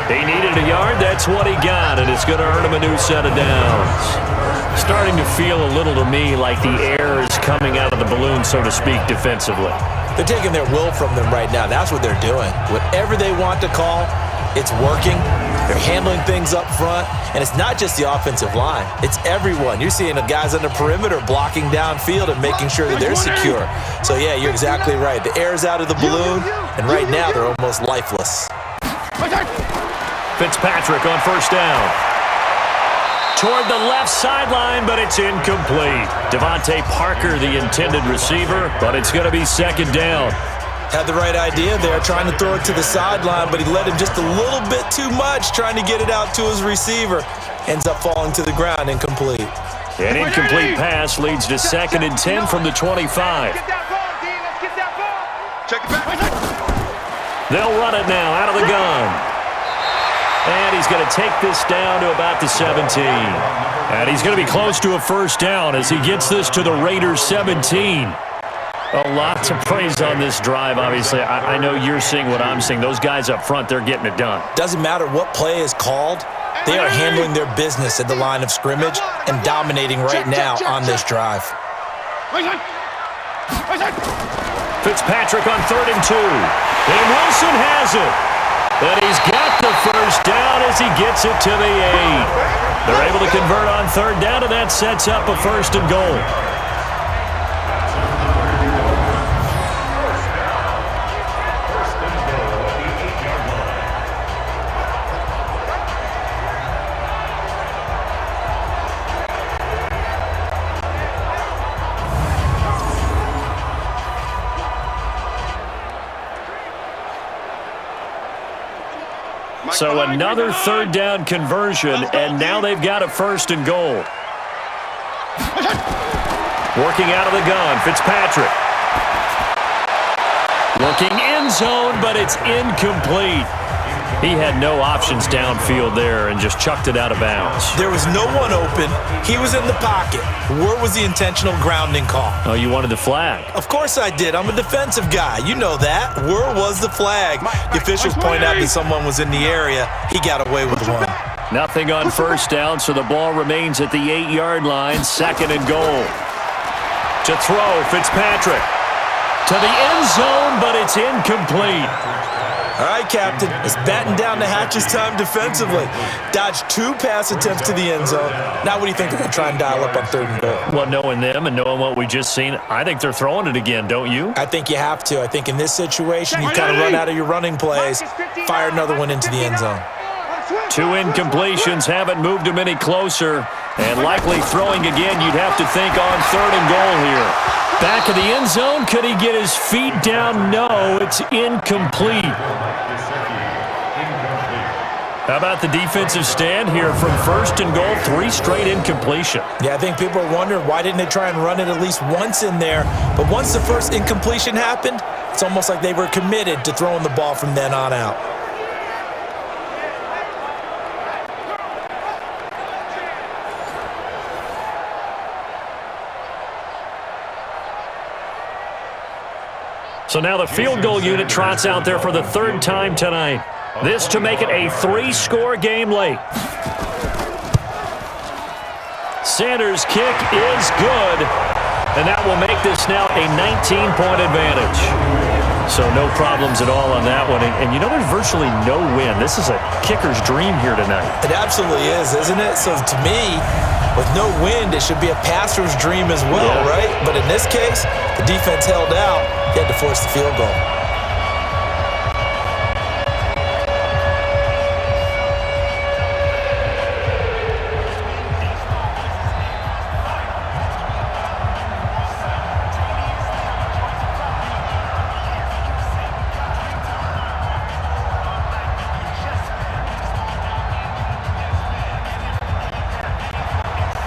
He needed a yard. That's what he got, and it's going to earn him a new set of downs. Starting to feel a little to me like the air is coming out of the balloon, so to speak, defensively. They're taking their will from them right now. That's what they're doing. Whatever they want to call, it's working. They're handling things up front, and it's not just the offensive line. It's everyone. You're seeing the guys on the perimeter blocking downfield and making sure that they're secure. So, yeah, you're exactly right. The air's out of the balloon, and right now they're almost lifeless. Fitzpatrick on first down. Toward the left sideline, but it's incomplete. Devontae Parker, the intended receiver, but it's going to be 2nd down. Had the right idea there, trying to throw it to the sideline, but he led him just a little bit too much, trying to get it out to his receiver. Ends up falling to the ground, incomplete. An incomplete pass leads to 2nd and 10 from the 25. Check it back. They'll run it now out of the gun. And he's going to take this down to about the 17. And he's going to be close to a first down as he gets this to the Raiders 17. A lot to praise on this drive, obviously. I know you're seeing what I'm seeing. Those guys up front, they're getting it done. Doesn't matter what play is called. They are handling their business at the line of scrimmage and dominating right now on this drive. Fitzpatrick on 3rd and 2. And Wilson has it. And he's got the first down as he gets it to the 8. They're able to convert on 3rd down, and that sets up a 1st and goal. So another 3rd down conversion, and now they've got a 1st and goal. Working out of the gun, Fitzpatrick. Looking end zone, but it's incomplete. He had no options downfield there and just chucked it out of bounds. There was no one open. He was in the pocket. Where was the intentional grounding call? Oh, you wanted the flag? Of course I did. I'm a defensive guy. You know that. Where was the flag? The officials pointed out that someone was in the area. He got away with one. Nothing on 1st down, so the ball remains at the 8-yard line. 2nd and goal. To throw, Fitzpatrick. To the end zone, but it's incomplete. All right, Captain. It's batten down the hatches time defensively. Dodged 2 pass attempts to the end zone. Now what do you think they're going to try and dial up on 3rd and goal? Well, knowing them and knowing what we just seen, I think they're throwing it again, don't you? I think you have to. I think in this situation, you kind of run out of your running plays, fire another one into the end zone. 2 incompletions haven't moved him any closer, and likely throwing again, you'd have to think on 3rd and goal here. Back of the end zone, could he get his feet down? No, it's incomplete. How about the defensive stand here from 1st and goal, 3 straight incompletion? Yeah, I think people are wondering why didn't they try and run it at least once in there. But once the first incompletion happened, it's almost like they were committed to throwing the ball from then on out. So now the field goal unit trots out there for the 3rd time tonight. This to make it a 3-score game late. Sanders' kick is good, and that will make this now a 19-point advantage. So no problems at all on that one. And you know, there's virtually no wind. This is a kicker's dream here tonight. It absolutely is, isn't it? So to me, with no wind, it should be a passer's dream as well, right? But in this case, the defense held out. They had to force the field goal.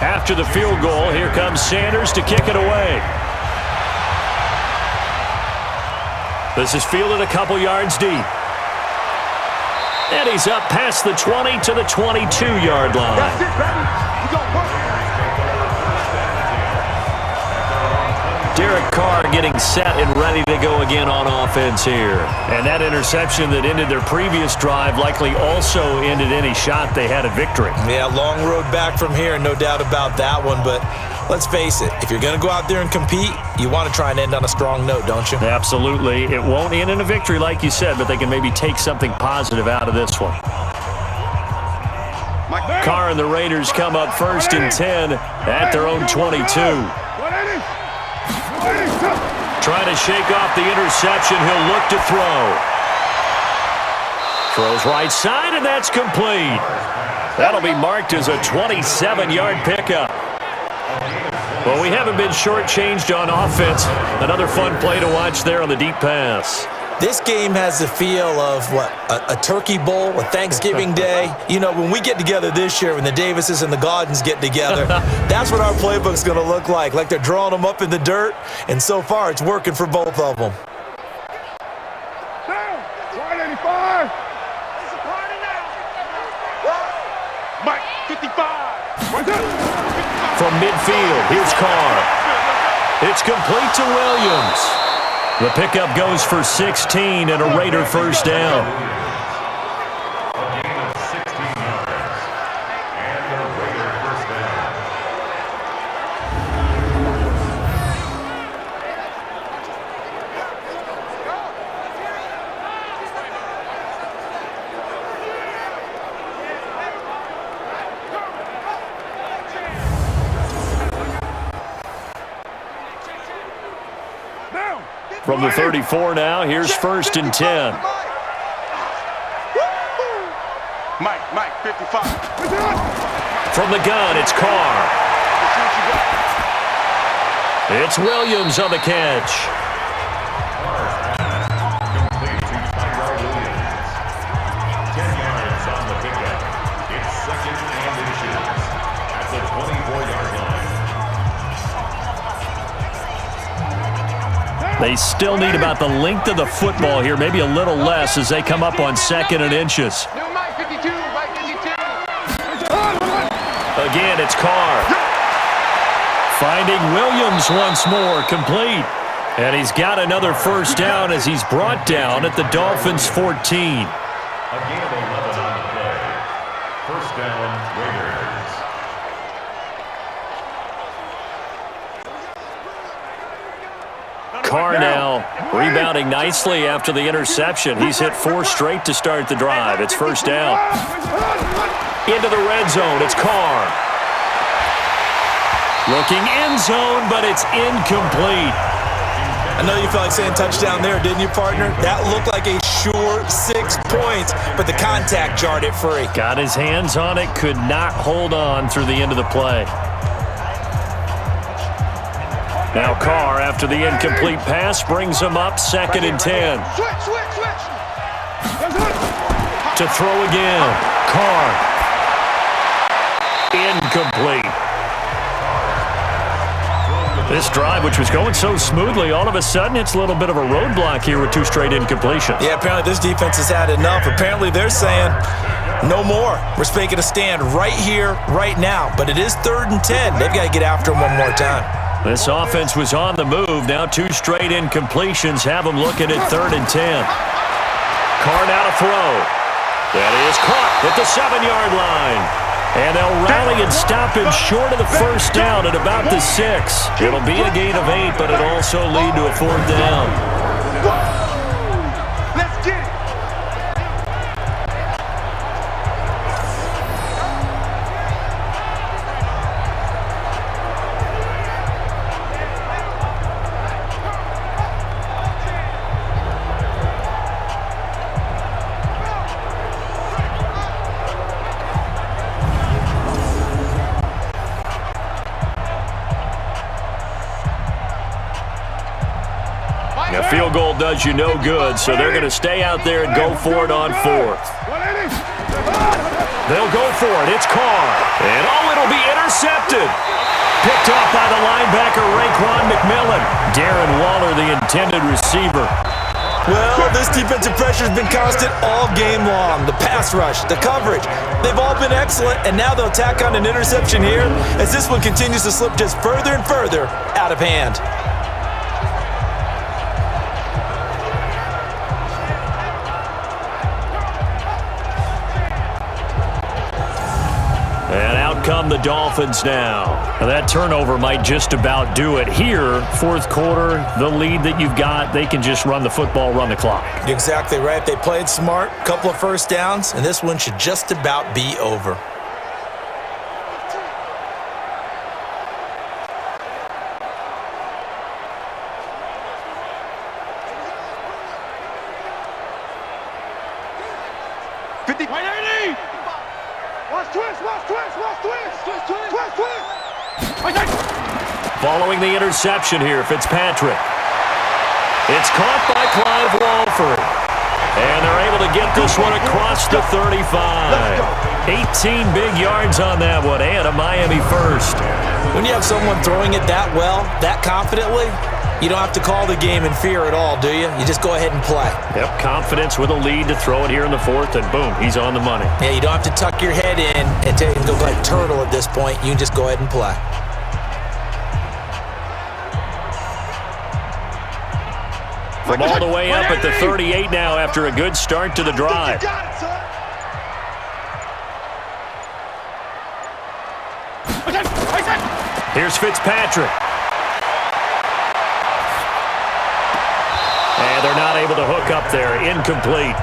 After the field goal, here comes Sanders to kick it away. This is fielded a couple yards deep. And he's up past the 20 to the 22-yard line. That's it, baby. We gon' work. Derek Carr getting set and ready to go again on offense here. And that interception that ended their previous drive likely also ended any shot they had at victory. Yeah, long road back from here, no doubt about that one. But let's face it, if you're going to go out there and compete, you want to try and end on a strong note, don't you? Absolutely. It won't end in a victory like you said, but they can maybe take something positive out of this one. Carr and the Raiders come up 1st and 10 at their own 22. Trying to shake off the interception. He'll look to throw. Throws right side, and that's complete. That'll be marked as a 27-yard pickup. Well, we haven't been shortchanged on offense. Another fun play to watch there on the deep pass. This game has the feel of, what, a turkey bowl, a Thanksgiving Day. You know, when we get together this year, when the Davises and the Gaudens get together, that's what our playbook's going to look like they're drawing them up in the dirt, and so far it's working for both of them. from midfield. Here's Carr. It's complete to Williams. The pickup goes for 16 and a Raider first down. A gain of 16 yards. And a Raider first down. From the 34 now, here's 1st and 10. Mike, 55. From the gun, it's Carr. It's Williams on the catch. Complete to Tyrell Williams. 10 yards on the pickup. It's 2nd and inches at the 24-yard line. They still need about the length of the football here, maybe a little less as they come up on 2nd and inches. Mike 52, Mike 52. Again, it's Carr. Finding Williams once more, complete. And he's got another first down as he's brought down at the Dolphins' 14. A gain of 11 on the play. First down, Raiders. Carr now rebounding nicely after the interception. He's hit 4 straight to start the drive. It's first down. Into the red zone, it's Carr. Looking end zone, but it's incomplete. I know you felt like saying touchdown there, didn't you, partner? That looked like a sure 6 points, but the contact jarred it free. Got his hands on it, could not hold on through the end of the play. Now Carr, after the incomplete pass, brings him up 2nd and 10. Switch. To throw again. Carr. Incomplete. This drive, which was going so smoothly, all of a sudden it's a little bit of a roadblock here with 2 straight incompletions. Yeah, apparently this defense has had enough. Apparently they're saying, no more. We're making a stand right here, right now. But it is 3rd and 10. They've got to get after him one more time. This offense was on the move. Now 2 straight incompletions have them looking at 3rd and 10. Carr now to throw. That is caught at the 7-yard line. And they'll rally and stop him short of the first down at about the 6. It'll be a gain of 8, but it'll also lead to a 4th down. Let's get it. A field goal does you no good, so they're going to stay out there and go for it on 4th. They'll go for it. It's Carr. And it'll be intercepted. Picked off by the linebacker, Raekwon McMillan. Darren Waller, the intended receiver. Well, this defensive pressure has been constant all game long. The pass rush, the coverage, they've all been excellent, and now they'll tack on an interception here as this one continues to slip just further and further out of hand. And out come the Dolphins now. Now that turnover might just about do it here. 4th quarter, the lead that you've got, they can just run the football, run the clock. You're exactly right. They played smart, couple of first downs, and this one should just about be over. Following the interception here, Fitzpatrick. It's caught by Clive Walford. And they're able to get this one across the 35. 18 big yards on that one, and a Miami first. When you have someone throwing it that well, that confidently, you don't have to call the game in fear at all, do you? You just go ahead and play. Yep, confidence with a lead to throw it here in the 4th, and boom, he's on the money. Yeah, you don't have to tuck your head in and go like turtle at this point. You can just go ahead and play. From all the way up at the 38 now after a good start to the drive. Here's Fitzpatrick. And they're not able to hook up there. Incomplete.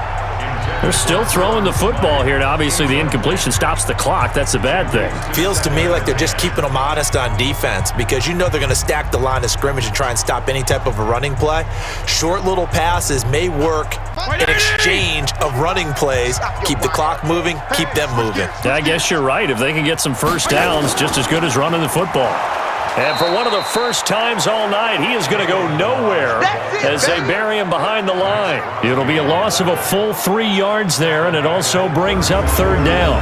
They're still throwing the football here. Now, obviously, the incompletion stops the clock. That's a bad thing. Feels to me like they're just keeping them honest on defense because you know they're going to stack the line of scrimmage and try and stop any type of a running play. Short little passes may work in exchange of running plays. Keep the clock moving, keep them moving. Yeah, I guess you're right. If they can get some first downs, just as good as running the football. And for one of the first times all night, he is going to go nowhere as they bury him behind the line. It'll be a loss of a full 3 yards there, and it also brings up third down.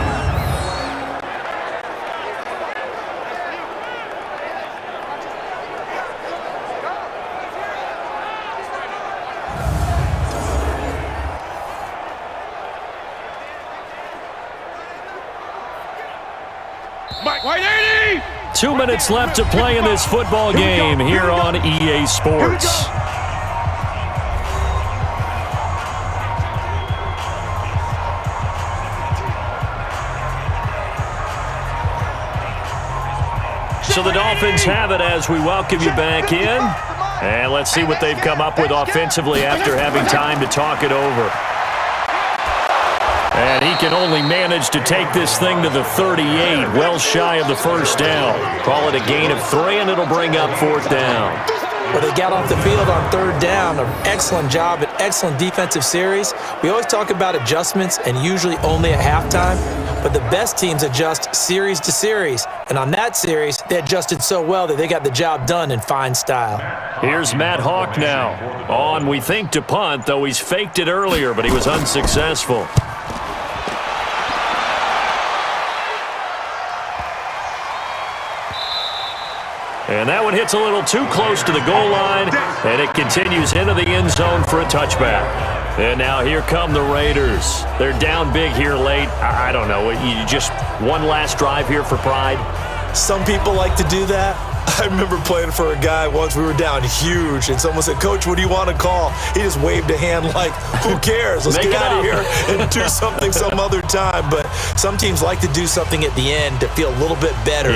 Mike, 80! 2 minutes left to play in this football game here on EA Sports. So the Dolphins have it as we welcome you back in. And let's see what they've come up with offensively after having time to talk it over. And he can only manage to take this thing to the 38, well shy of the first down. Call it a gain of 3, and it'll bring up fourth down. Well, they got off the field on third down. An excellent job, an excellent defensive series. We always talk about adjustments and usually only at halftime, but the best teams adjust series to series. And on that series, they adjusted so well that they got the job done in fine style. Here's Matt Hawk now. On, we think, to punt, though he's faked it earlier, but he was unsuccessful. And that one hits a little too close to the goal line, and it continues into the end zone for a touchback. And now here come the Raiders. They're down big here late. I don't know. You just one last drive here for pride? Some people like to do that. I remember playing for a guy once. We were down huge, and someone said, "Coach, what do you want to call?" He just waved a hand like, "Who cares? Let's get out of here and do something some other time." But some teams like to do something at the end to feel a little bit better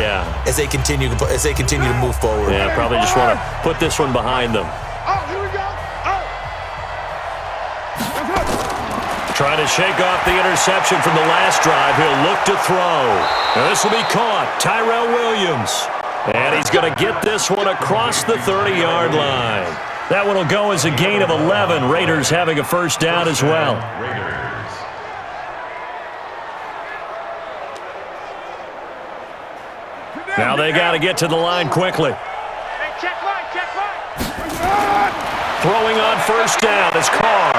as they continue to move forward. Yeah, probably just want to put this one behind them. Oh, here we go. Trying to shake off the interception from the last drive. He'll look to throw. Now this will be caught. Tyrell Williams. And he's going to get this one across the 30-yard line. That one will go as a gain of 11. Raiders having a first down as well. Now they got to get to the line quickly. Throwing on first down is Carr.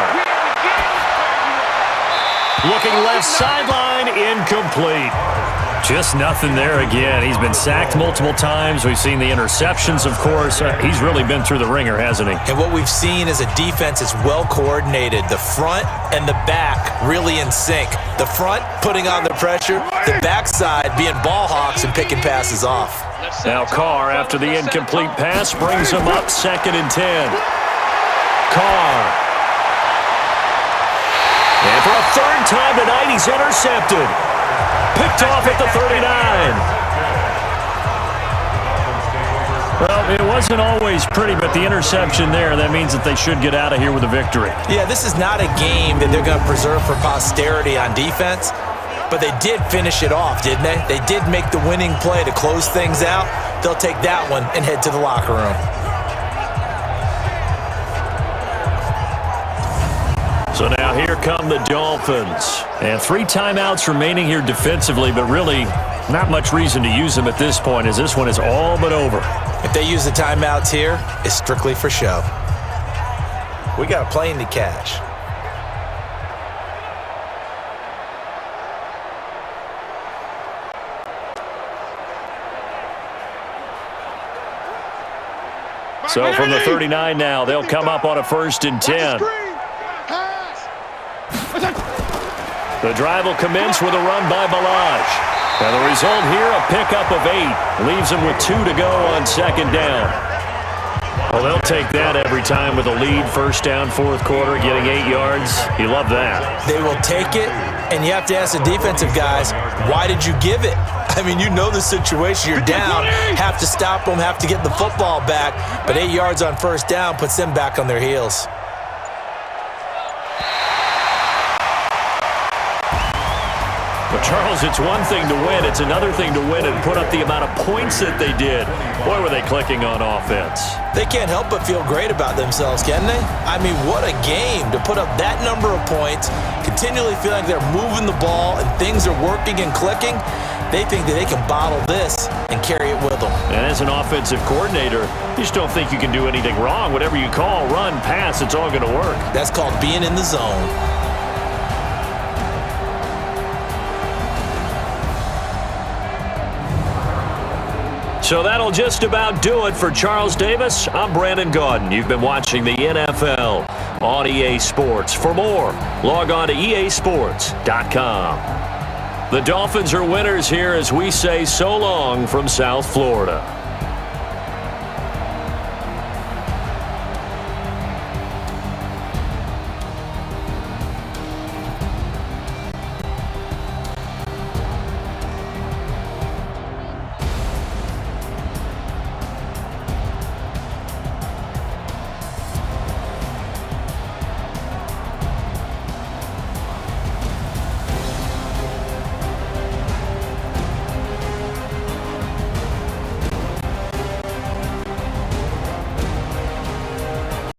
Looking left sideline, incomplete. Just nothing there again. He's been sacked multiple times. We've seen the interceptions, of course. He's really been through the ringer, hasn't he? And what we've seen is a defense that's well coordinated. The front and the back really in sync. The front putting on the pressure, the backside being ball hawks and picking passes off. Now Carr, after the incomplete pass, brings him up 2nd and 10. Carr. And for a third time tonight, he's intercepted. Picked off at the 39. Well, it wasn't always pretty, but the interception there, that means that they should get out of here with a victory. Yeah, this is not a game that they're going to preserve for posterity on defense, but they did finish it off, didn't they? They did make the winning play to close things out. They'll take that one and head to the locker room. So now here come the Dolphins. And 3 timeouts remaining here defensively, but really not much reason to use them at this point as this one is all but over. If they use the timeouts here, it's strictly for show. We got a plane to catch. So from the 39 now, they'll come up on a 1st and 10. The drive will commence with a run by Balaj. And the result here, a pickup of 8. Leaves him with 2 to go on 2nd down. Well, they'll take that every time with a lead, first down, fourth quarter, getting 8 yards. You love that. They will take it, and you have to ask the defensive guys, why did you give it? I mean, you know the situation. You're down, have to stop them, have to get the football back, but 8 yards on first down puts them back on their heels. But, Charles, it's one thing to win. It's another thing to win and put up the amount of points that they did. Boy, were they clicking on offense. They can't help but feel great about themselves, can they? I mean, what a game to put up that number of points, continually feeling like they're moving the ball and things are working and clicking. They think that they can bottle this and carry it with them. And as an offensive coordinator, you just don't think you can do anything wrong. Whatever you call, run, pass, it's all going to work. That's called being in the zone. So that'll just about do it for Charles Davis. I'm Brandon Gaudin. You've been watching the NFL on EA Sports. For more, log on to easports.com. The Dolphins are winners here as we say so long from South Florida.